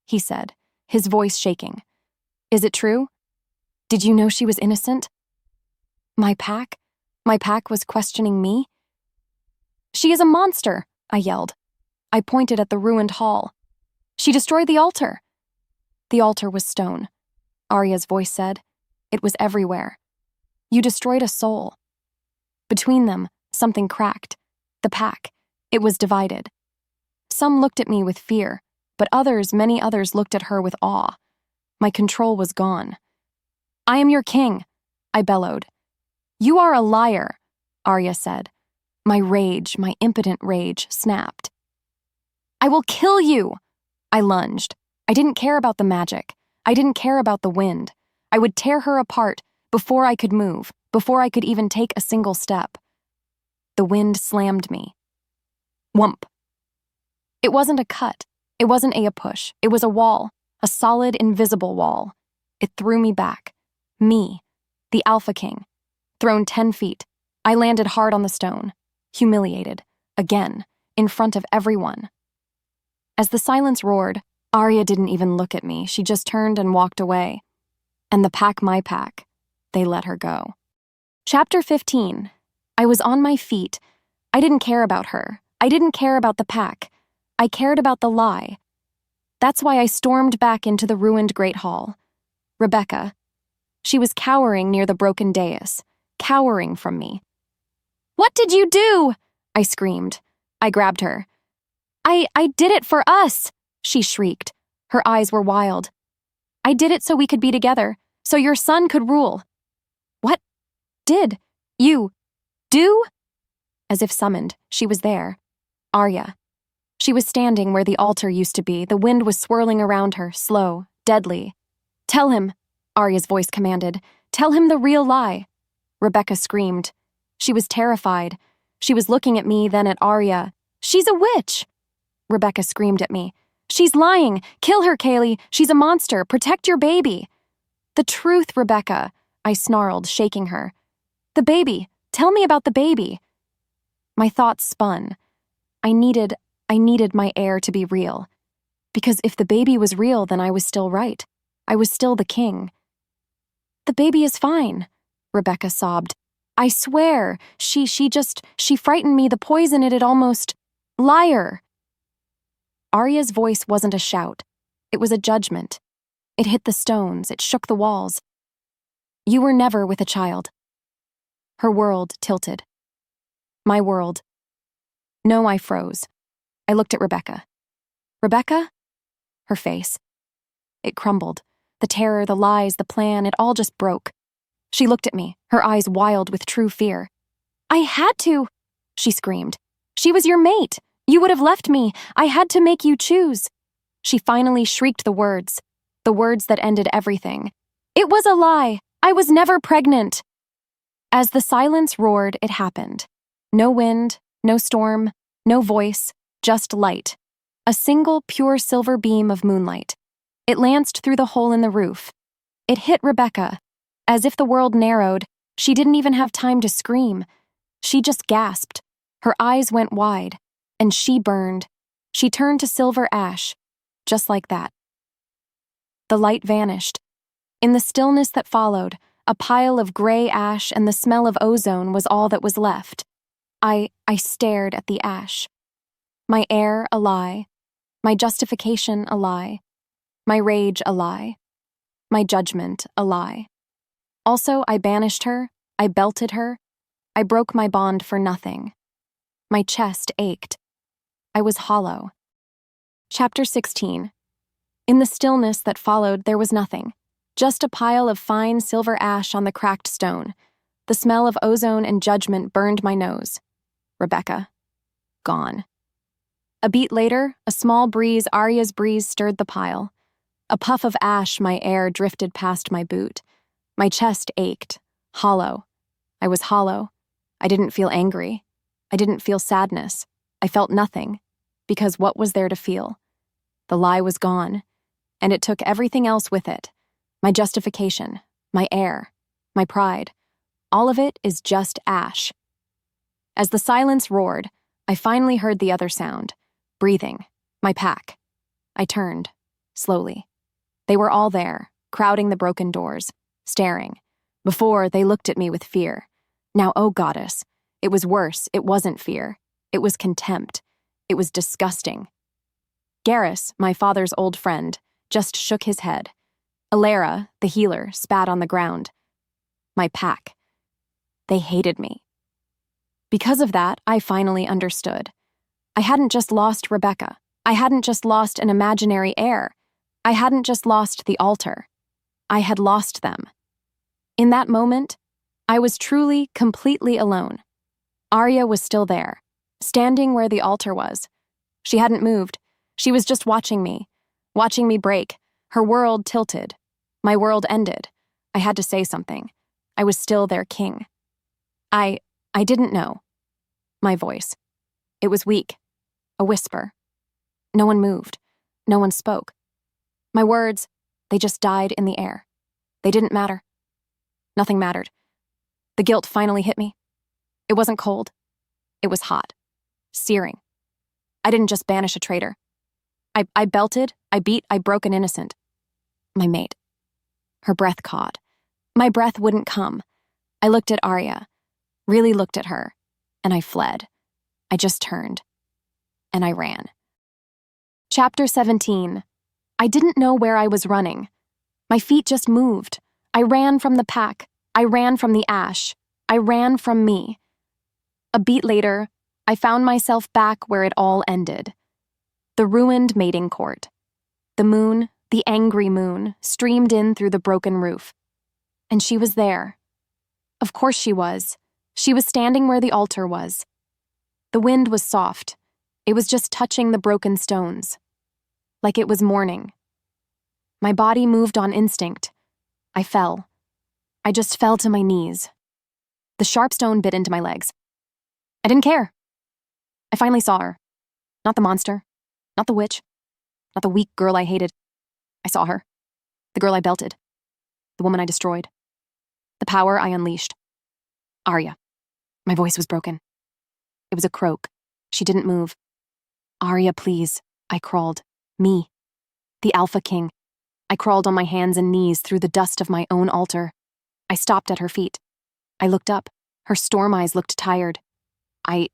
he said, his voice shaking. Is it true? Did you know she was innocent? My pack was questioning me? She is a monster, I yelled. I pointed at the ruined hall. She destroyed the altar. The altar was stone, Arya's voice said. It was everywhere. You destroyed a soul. Between them, something cracked. The pack. It was divided. Some looked at me with fear, but many others looked at her with awe. My control was gone. I am your king, I bellowed. You are a liar, Arya said. My rage, my impotent rage, snapped. I will kill you, I lunged. I didn't care about the magic. I didn't care about the wind. I would tear her apart before I could move, before I could even take a single step. The wind slammed me. Whump. It wasn't a cut. It wasn't a push. It was a wall, a solid, invisible wall. It threw me back. Me, the Alpha King. Thrown 10 feet, I landed hard on the stone, humiliated, again, in front of everyone. As the silence roared, Arya didn't even look at me. She just turned and walked away. And the pack, my pack, they let her go. Chapter 15. I was on my feet. I didn't care about her. I didn't care about the pack. I cared about the lie. That's why I stormed back into the ruined Great Hall. Rebecca. She was cowering near the broken dais, cowering from me. What did you do? I screamed. I grabbed her. I did it for us, she shrieked. Her eyes were wild. I did it so we could be together, so your son could rule. What did you do? As if summoned, she was there. Arya. She was standing where the altar used to be. The wind was swirling around her, slow, deadly. Tell him, Arya's voice commanded. Tell him the real lie. Rebecca screamed. She was terrified. She was looking at me, then at Arya. She's a witch! Rebecca screamed at me. She's lying! Kill her, Kaylee! She's a monster! Protect your baby! The truth, Rebecca, I snarled, shaking her. The baby! Tell me about the baby! My thoughts spun. I needed my heir to be real. Because if the baby was real, then I was still right. I was still the king. The baby is fine, Rebecca sobbed. I swear, she frightened me. The poison, it almost... Liar! Arya's voice wasn't a shout. It was a judgment. It hit the stones. It shook the walls. You were never with a child. Her world tilted. My world. No, I froze. I looked at Rebecca. Rebecca? Her face. It crumbled. The terror, the lies, the plan, it all just broke. She looked at me, her eyes wild with true fear. I had to, she screamed. She was your mate. You would have left me. I had to make you choose. She finally shrieked the words that ended everything. It was a lie. I was never pregnant. As the silence roared, it happened. No wind, no storm, no voice, just light. A single pure silver beam of moonlight. It lanced through the hole in the roof. It hit Rebecca. As if the world narrowed, she didn't even have time to scream. She just gasped. Her eyes went wide, and she burned. She turned to silver ash, just like that. The light vanished. In the stillness that followed, a pile of gray ash and the smell of ozone was all that was left. I stared at the ash. My air a lie. My justification a lie. My rage a lie. My judgment a lie. Also, I banished her. I belted her. I broke my bond for nothing. My chest ached. I was hollow. Chapter 16. In the stillness that followed, there was nothing. Just a pile of fine silver ash on the cracked stone. The smell of ozone and judgment burned my nose. Rebecca. Gone. A beat later, a small breeze, Arya's breeze, stirred the pile. A puff of ash, my air drifted past my boot. My chest ached, hollow. I was hollow. I didn't feel angry. I didn't feel sadness. I felt nothing, because what was there to feel? The lie was gone, and it took everything else with it. My justification, my air, my pride. All of it is just ash. As the silence roared, I finally heard the other sound. Breathing. My pack. I turned, slowly. They were all there, crowding the broken doors, staring. Before, they looked at me with fear. Now, oh goddess, it was worse. It wasn't fear. It was contempt. It was disgusting. Garrus, my father's old friend, just shook his head. Alara, the healer, spat on the ground. My pack. They hated me. Because of that, I finally understood. I hadn't just lost Rebecca. I hadn't just lost an imaginary heir. I hadn't just lost the altar. I had lost them. In that moment, I was truly, completely alone. Arya was still there, standing where the altar was. She hadn't moved. She was just watching me break. Her world tilted. My world ended. I had to say something. I was still their king. I didn't know. My voice. It was weak. A whisper. No one moved. No one spoke. My words, they just died in the air. They didn't matter. Nothing mattered. The guilt finally hit me. It wasn't cold. It was hot. Searing. I didn't just banish a traitor. I belted, I beat, I broke an innocent. My mate. Her breath caught. My breath wouldn't come. I looked at Arya, really looked at her, and I fled. I just turned. And I ran. Chapter 17. I didn't know where I was running. My feet just moved. I ran from the pack. I ran from the ash. I ran from me. A beat later, I found myself back where it all ended. The ruined mating court. The moon, the angry moon, streamed in through the broken roof. And she was there. Of course she was. She was standing where the altar was. The wind was soft. It was just touching the broken stones. Like it was morning. My body moved on instinct. I fell. I just fell to my knees. The sharp stone bit into my legs. I didn't care. I finally saw her. Not the monster. Not the witch. Not the weak girl I hated. I saw her. The girl I belted. The woman I destroyed. The power I unleashed. Arya. My voice was broken. It was a croak. She didn't move. Arya, please. I crawled. Me. The Alpha King. I crawled on my hands and knees through the dust of my own altar. I stopped at her feet. I looked up. Her storm eyes looked tired. I,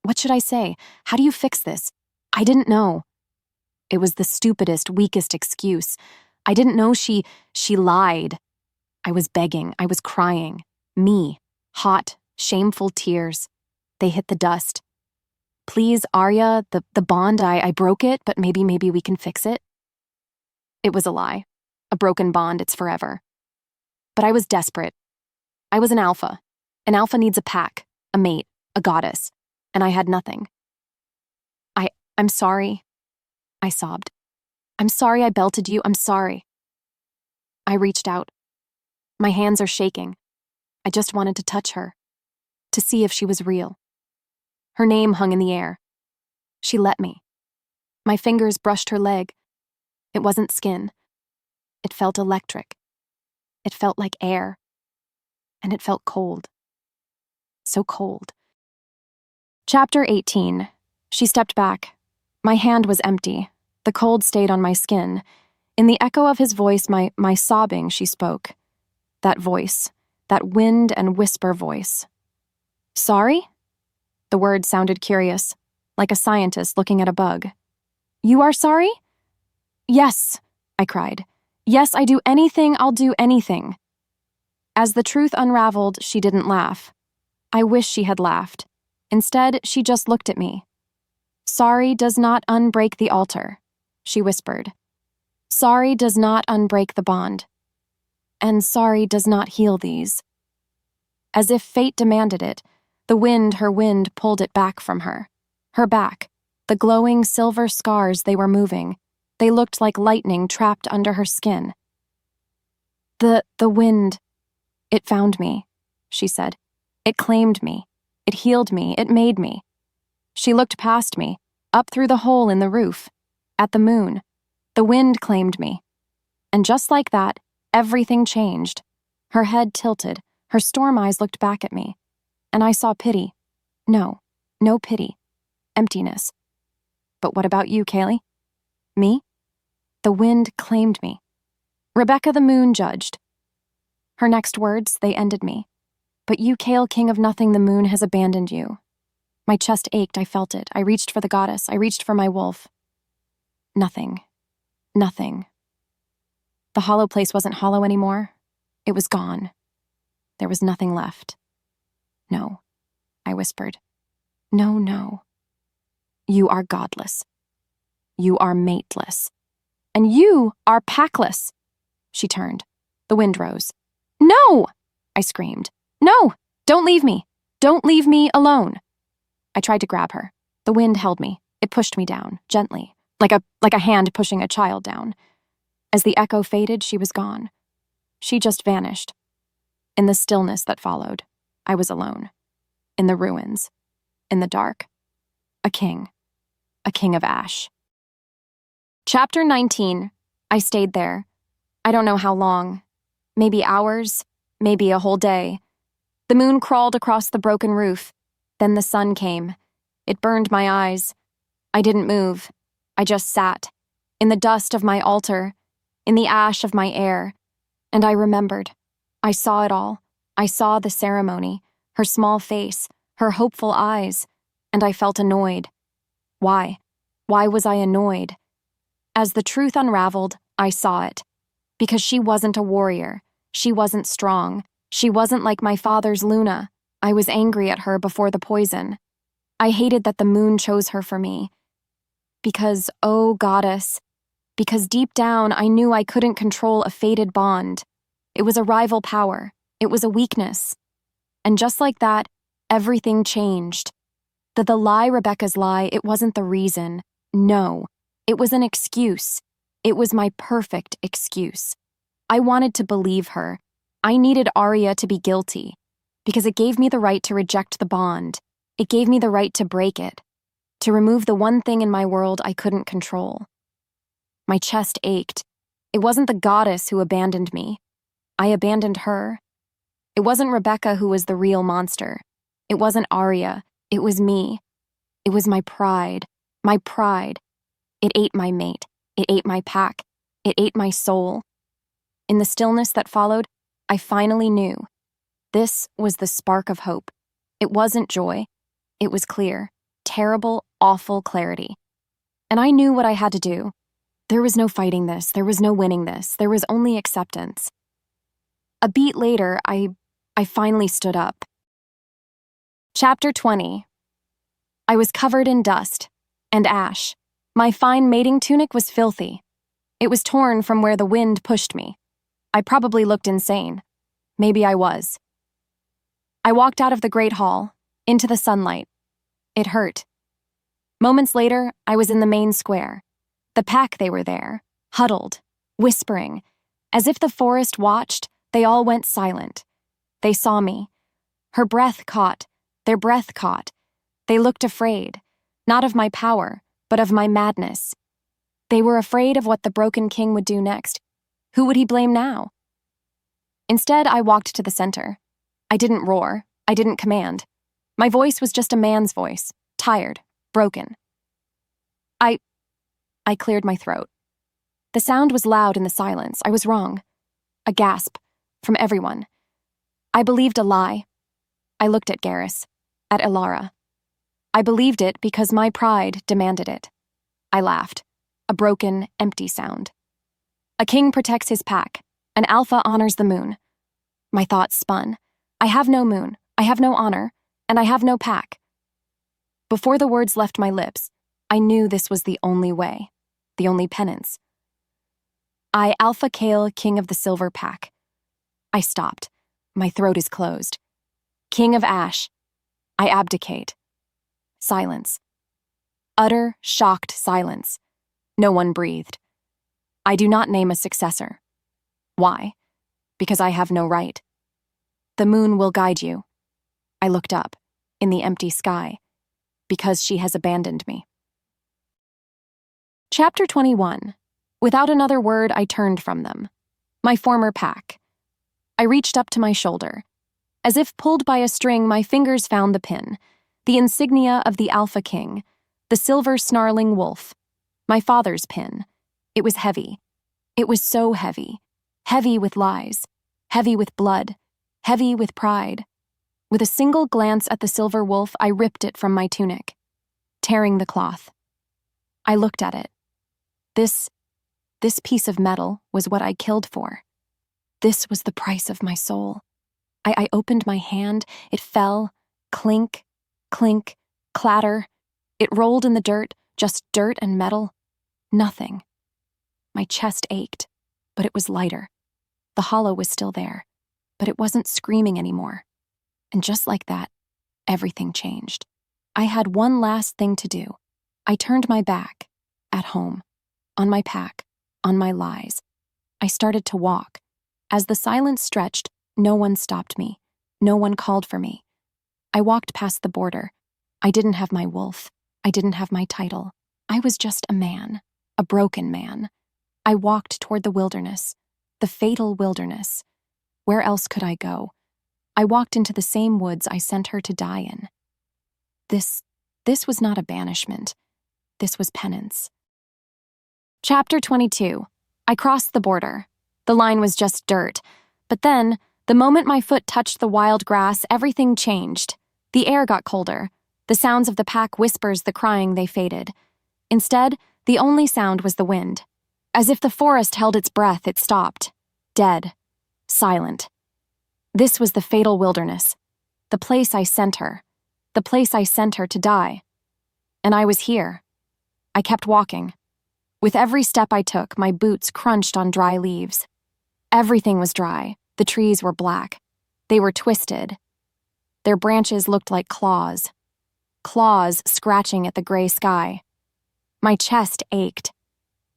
what should I say? How do you fix this? I didn't know. It was the stupidest, weakest excuse. I didn't know she lied. I was begging, I was crying. Me, hot, shameful tears. They hit the dust. Please, Arya, the bond, I broke it, but maybe we can fix it. It was a lie. A broken bond, it's forever. But I was desperate. I was an alpha. An alpha needs a pack, a mate, a goddess, and I had nothing. I'm sorry, I sobbed. I'm sorry I belted you, I'm sorry. I reached out. My hands are shaking. I just wanted to touch her, to see if she was real. Her name hung in the air. She let me. My fingers brushed her leg. It wasn't skin. It felt electric. It felt like air. And it felt cold. So cold. Chapter 18. She stepped back. My hand was empty. The cold stayed on my skin. In the echo of his voice, my sobbing, she spoke. That voice, that wind and whisper voice. Sorry? The word sounded curious, like a scientist looking at a bug. You are sorry? Yes, I cried. Yes, I do anything, I'll do anything. As the truth unraveled, she didn't laugh. I wish she had laughed. Instead, she just looked at me. Sorry does not unbreak the altar, she whispered. Sorry does not unbreak the bond. And sorry does not heal these. As if fate demanded it, her wind pulled it back from her. Her back, the glowing silver scars they were moving. They looked like lightning trapped under her skin. The wind, it found me, she said. It claimed me. It healed me. It made me. She looked past me, up through the hole in the roof, at the moon. The wind claimed me. And just like that, everything changed. Her head tilted, her storm eyes looked back at me. And I saw pity. No pity. Emptiness. But what about you, Kaylee? Me? The wind claimed me. Rebecca the moon judged. Her next words, they ended me. But you, Kale, king of nothing, the moon has abandoned you. My chest ached, I felt it. I reached for the goddess. I reached for my wolf. Nothing. Nothing. The hollow place wasn't hollow anymore. It was gone. There was nothing left. No, I whispered. No. You are godless. You are mateless. And you are packless. She turned. The wind rose. No! I screamed. No! Don't leave me! Don't leave me alone! I tried to grab her. The wind held me. It pushed me down, gently, like a hand pushing a child down. As the echo faded, she was gone. She just vanished. In the stillness that followed, I was alone. In the ruins. In the dark. A king. A king of ash. Chapter 19. I stayed there. I don't know how long. Maybe hours. Maybe a whole day. The moon crawled across the broken roof. Then the sun came. It burned my eyes. I didn't move. I just sat. In the dust of my altar. In the ash of my air. And I remembered. I saw it all. I saw the ceremony. Her small face. Her hopeful eyes. And I felt annoyed. Why? Why was I annoyed? As the truth unraveled, I saw it. Because she wasn't a warrior. She wasn't strong. She wasn't like my father's Luna. I was angry at her before the poison. I hated that the moon chose her for me. Because, oh goddess, because deep down I knew I couldn't control a fated bond. It was a rival power. It was a weakness. And just like that, everything changed. The lie, Rebecca's lie, it wasn't the reason. No, it was an excuse. It was my perfect excuse. I wanted to believe her. I needed Arya to be guilty, because it gave me the right to reject the bond. It gave me the right to break it, to remove the one thing in my world I couldn't control. My chest ached. It wasn't the goddess who abandoned me. I abandoned her. It wasn't Rebecca who was the real monster. It wasn't Arya. It was me. It was my pride. My pride. It ate my mate. It ate my pack. It ate my soul. In the stillness that followed, I finally knew. This was the spark of hope. It wasn't joy. It was clear, terrible, awful clarity. And I knew what I had to do. There was no fighting this. There was no winning this. There was only acceptance. A beat later, I finally stood up. Chapter 20. I was covered in dust and ash. My fine mating tunic was filthy. It was torn from where the wind pushed me. I probably looked insane. Maybe I was. I walked out of the great hall, into the sunlight. It hurt. Moments later, I was in the main square. The pack, they were there, huddled, whispering. As if the forest watched, they all went silent. They saw me. Her breath caught. Their breath caught. They looked afraid, not of my power, but of my madness. They were afraid of what the broken king would do next. Who would he blame now? Instead, I walked to the center. I didn't roar. I didn't command. My voice was just a man's voice, tired, broken. I cleared my throat. The sound was loud in the silence. I was wrong. A gasp from everyone. I believed a lie. I looked at Garrus, at Ilara. I believed it because my pride demanded it. I laughed. A broken, empty sound. A king protects his pack. An alpha honors the moon. My thoughts spun. I have no moon. I have no honor. And I have no pack. Before the words left my lips, I knew this was the only way. The only penance. I, Alpha Kale, king of the silver pack. I stopped. My throat is closed. King of ash. I abdicate. Silence. Utter, shocked silence. No one breathed. I do not name a successor. Why? Because I have no right. The moon will guide you. I looked up, in the empty sky, because she has abandoned me. Chapter 21. Without another word, I turned from them. My former pack. I reached up to my shoulder. As if pulled by a string, my fingers found the pin, the insignia of the Alpha King, the silver snarling wolf. My father's pin. It was heavy. It was so heavy. Heavy with lies. Heavy with blood. Heavy with pride. With a single glance at the silver wolf, I ripped it from my tunic, tearing the cloth. I looked at it. This piece of metal was what I killed for. This was the price of my soul. I opened my hand. It fell. Clink, clink, clatter. It rolled in the dirt, just dirt and metal. Nothing. My chest ached, but it was lighter. The hollow was still there, but it wasn't screaming anymore. And just like that, everything changed. I had one last thing to do. I turned my back, at home, on my pack, on my lies. I started to walk. As the silence stretched, no one stopped me. No one called for me. I walked past the border. I didn't have my wolf. I didn't have my title. I was just a man, a broken man. I walked toward the wilderness, the fatal wilderness. Where else could I go? I walked into the same woods I sent her to die in. This was not a banishment. This was penance. Chapter 22. I crossed the border. The line was just dirt. But then, the moment my foot touched the wild grass, everything changed. The air got colder. The sounds of the pack whispers, the crying, they faded. Instead, the only sound was the wind. As if the forest held its breath, it stopped. Dead. Silent. This was the fatal wilderness. The place I sent her. The place I sent her to die. And I was here. I kept walking. With every step I took, my boots crunched on dry leaves. Everything was dry. The trees were black. They were twisted. Their branches looked like claws. Claws scratching at the gray sky. My chest ached.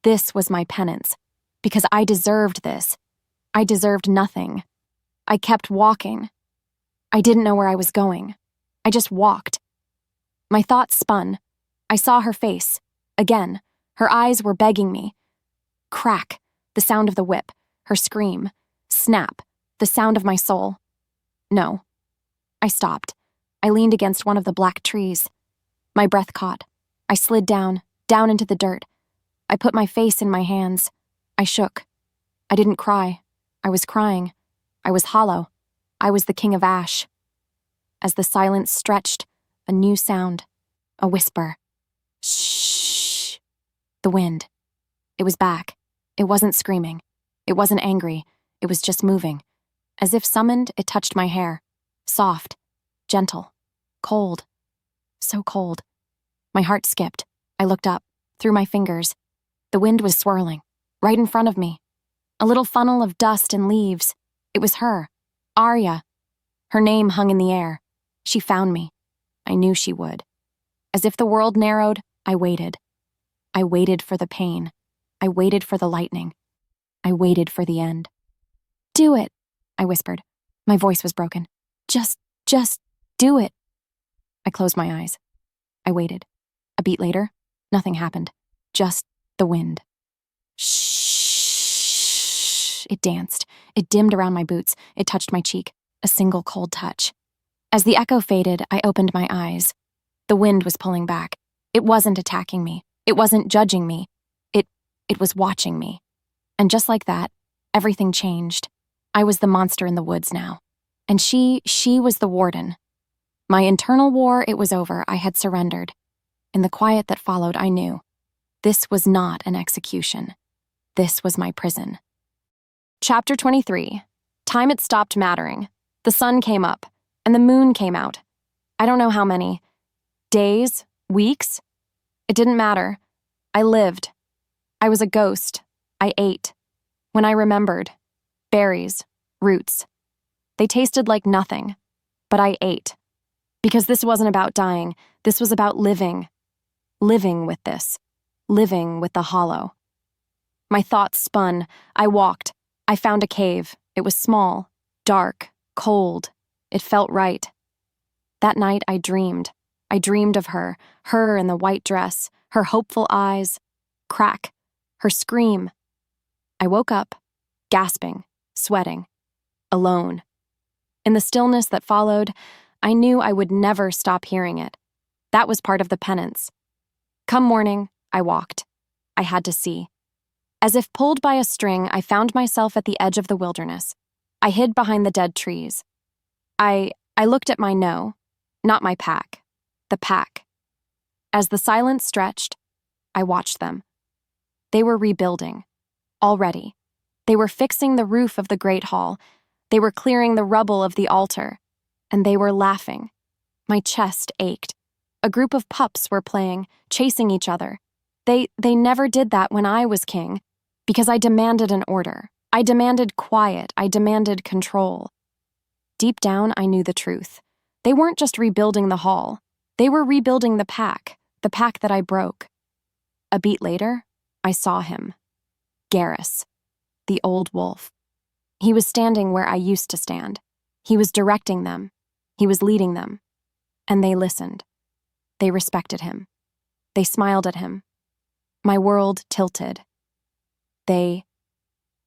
This was my penance. Because I deserved this. I deserved nothing. I kept walking. I didn't know where I was going. I just walked. My thoughts spun. I saw her face. Again. Her eyes were begging me. Crack. The sound of the whip. Her scream. Snap. The sound of my soul. No. I stopped. I leaned against one of the black trees. My breath caught. I slid down into the dirt. I put my face in my hands. I shook. I didn't cry. I was crying. I was hollow. I was the king of ash. As the silence stretched, a new sound, a whisper. Shh. The wind. It was back. It wasn't screaming. It wasn't angry. It was just moving. As if summoned, it touched my hair. Soft, gentle, cold. So cold. My heart skipped. I looked up, through my fingers. The wind was swirling, right in front of me. A little funnel of dust and leaves. It was her, Arya. Her name hung in the air. She found me. I knew she would. As if the world narrowed, I waited. I waited for the pain. I waited for the lightning. I waited for the end. Do it, I whispered. My voice was broken. Just do it. I closed my eyes. I waited. A beat later, nothing happened. Just the wind. Shh. It danced. It dimmed around my boots. It touched my cheek. A single cold touch. As the echo faded, I opened my eyes. The wind was pulling back. It wasn't attacking me. It wasn't judging me. It was watching me. And just like that, everything changed. I was the monster in the woods now. And she was the warden. My internal war, it was over. I had surrendered. In the quiet that followed, I knew. This was not an execution. This was my prison. Chapter 23. Time it stopped mattering. The sun came up, and the moon came out. I don't know how many. Days? Weeks? It didn't matter. I lived. I was a ghost. I ate. When I remembered. Berries. Roots. They tasted like nothing. But I ate. Because this wasn't about dying. This was about living. Living with this. Living with the hollow. My thoughts spun. I walked. I found a cave. It was small, dark, cold. It felt right. That night I dreamed. I dreamed of her in the white dress, her hopeful eyes. Crack. Her scream. I woke up, gasping, sweating, alone. In the stillness that followed, I knew I would never stop hearing it. That was part of the penance. Come morning, I walked. I had to see. As if pulled by a string, I found myself at the edge of the wilderness. I hid behind the dead trees. I looked at my no, not my pack, the pack. As the silence stretched, I watched them. They were rebuilding. Already. They were fixing the roof of the great hall. They were clearing the rubble of the altar. And they were laughing. My chest ached. A group of pups were playing, chasing each other. They never did that when I was king, because I demanded an order. I demanded quiet. I demanded control. Deep down, I knew the truth. They weren't just rebuilding the hall. They were rebuilding the pack that I broke. A beat later, I saw him. Garrus, the old wolf. He was standing where I used to stand. He was directing them. He was leading them. And they listened. They respected him. They smiled at him. My world tilted. They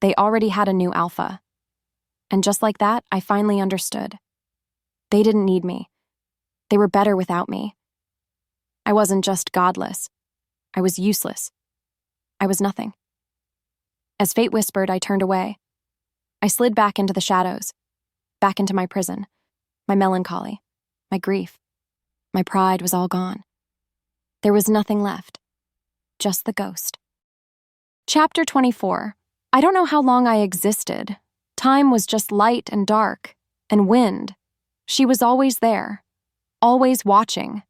already had a new alpha. And just like that, I finally understood. They didn't need me. They were better without me. I wasn't just godless. I was useless. I was nothing. As fate whispered, I turned away. I slid back into the shadows, back into my prison, my melancholy, my grief. My pride was all gone. There was nothing left, just the ghost. Chapter 24. I don't know how long I existed. Time was just light and dark, and wind. She was always there, always watching.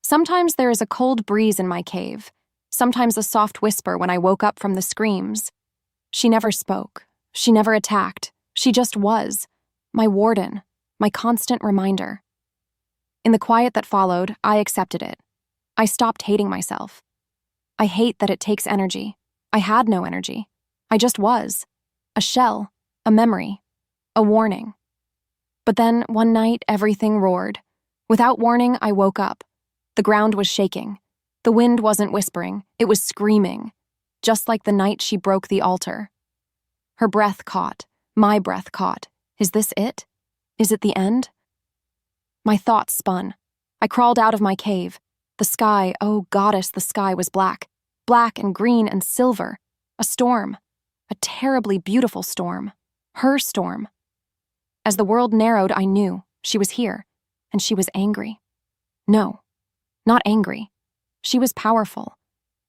Sometimes there is a cold breeze in my cave, sometimes a soft whisper when I woke up from the screams. She never spoke. She never attacked. She just was. My warden. My constant reminder. In the quiet that followed, I accepted it. I stopped hating myself. I hate that it takes energy. I had no energy. I just was. A shell. A memory. A warning. But then, one night, everything roared. Without warning, I woke up. The ground was shaking. The wind wasn't whispering. It was screaming. Just like the night she broke the altar. Her breath caught. My breath caught. Is this it? Is it the end? My thoughts spun. I crawled out of my cave. The sky, oh goddess, the sky was black. Black and green and silver. A storm. A terribly beautiful storm. Her storm. As the world narrowed, I knew she was here, and she was angry. No, not angry. She was powerful.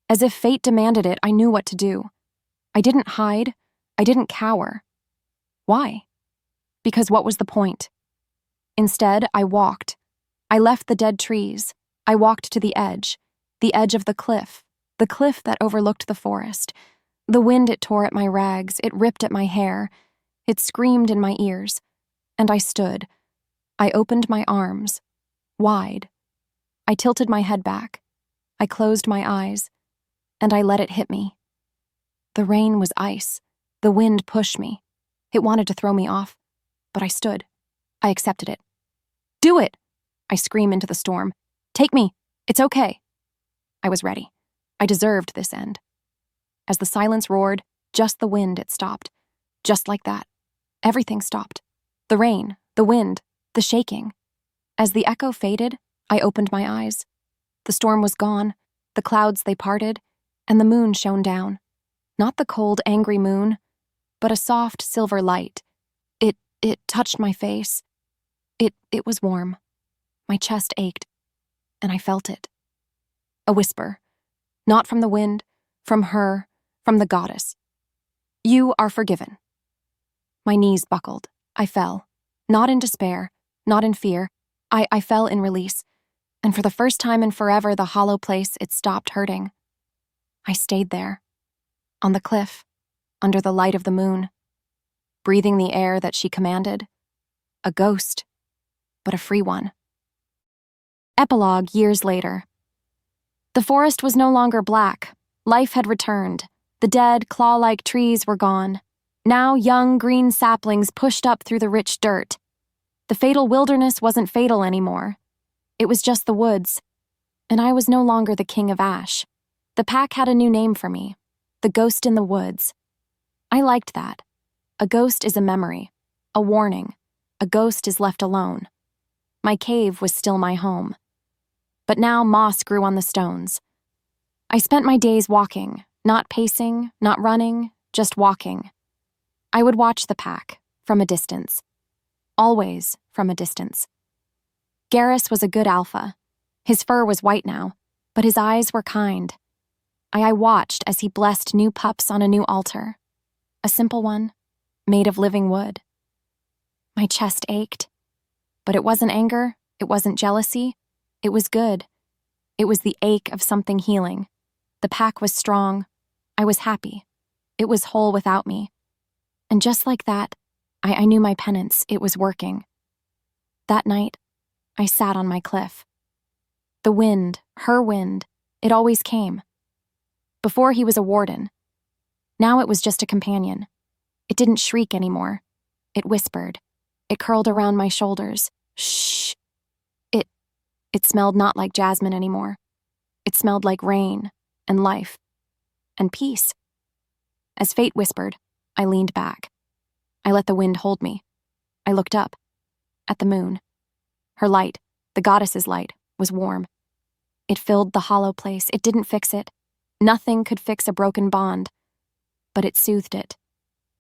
As if fate demanded it, I knew what to do. I didn't hide. I didn't cower. Why? Because what was the point? Instead, I walked. I left the dead trees. I walked to the edge of the cliff that overlooked the forest. The wind, it tore at my rags, it ripped at my hair, it screamed in my ears. And I stood. I opened my arms, wide. I tilted my head back. I closed my eyes, and I let it hit me. The rain was ice. The wind pushed me. It wanted to throw me off, but I stood. I accepted it. Do it! I screamed into the storm. Take me. It's okay. I was ready. I deserved this end. As the silence roared, just the wind, it stopped. Just like that. Everything stopped. The rain, the wind, the shaking. As the echo faded, I opened my eyes. The storm was gone, the clouds, they parted, and the moon shone down. Not the cold, angry moon, but a soft silver light. It touched my face. It was warm. My chest ached, and I felt it. A whisper. Not from the wind, from her, from the goddess. You are forgiven. My knees buckled. I fell. Not in despair, not in fear. I fell in release. And for the first time in forever, the hollow place, it stopped hurting. I stayed there. On the cliff, under the light of the moon. Breathing the air that she commanded. A ghost, but a free one. Epilogue years later. The forest was no longer black. Life had returned. The dead, claw-like trees were gone. Now young green saplings pushed up through the rich dirt. The fatal wilderness wasn't fatal anymore. It was just the woods. And I was no longer the king of ash. The pack had a new name for me. The ghost in the woods. I liked that. A ghost is a memory. A warning. A ghost is left alone. My cave was still my home. But now moss grew on the stones. I spent my days walking, not pacing, not running, just walking. I would watch the pack, from a distance. Always from a distance. Garrus was a good alpha. His fur was white now, but his eyes were kind. I watched as he blessed new pups on a new altar. A simple one, made of living wood. My chest ached. But it wasn't anger, it wasn't jealousy. It was good. It was the ache of something healing. The pack was strong. I was happy. It was whole without me. And just like that, I knew my penance, it was working. That night, I sat on my cliff. The wind, her wind, it always came. Before he was a warden. Now it was just a companion. It didn't shriek anymore. It whispered. It curled around my shoulders. Shh. It smelled not like jasmine anymore. It smelled like rain and life and peace. As fate whispered, I leaned back. I let the wind hold me. I looked up at the moon. Her light, the goddess's light, was warm. It filled the hollow place. It didn't fix it. Nothing could fix a broken bond. But it soothed it.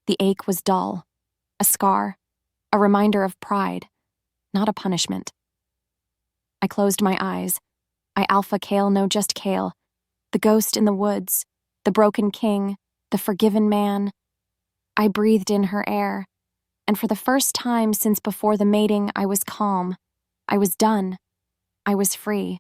The ache was dull. A scar. A reminder of pride. Not a punishment. I closed my eyes. I alpha Kale, no just Kale. The ghost in the woods. The broken king. The forgiven man. I breathed in her air. And for the first time since before the mating, I was calm. I was done. I was free.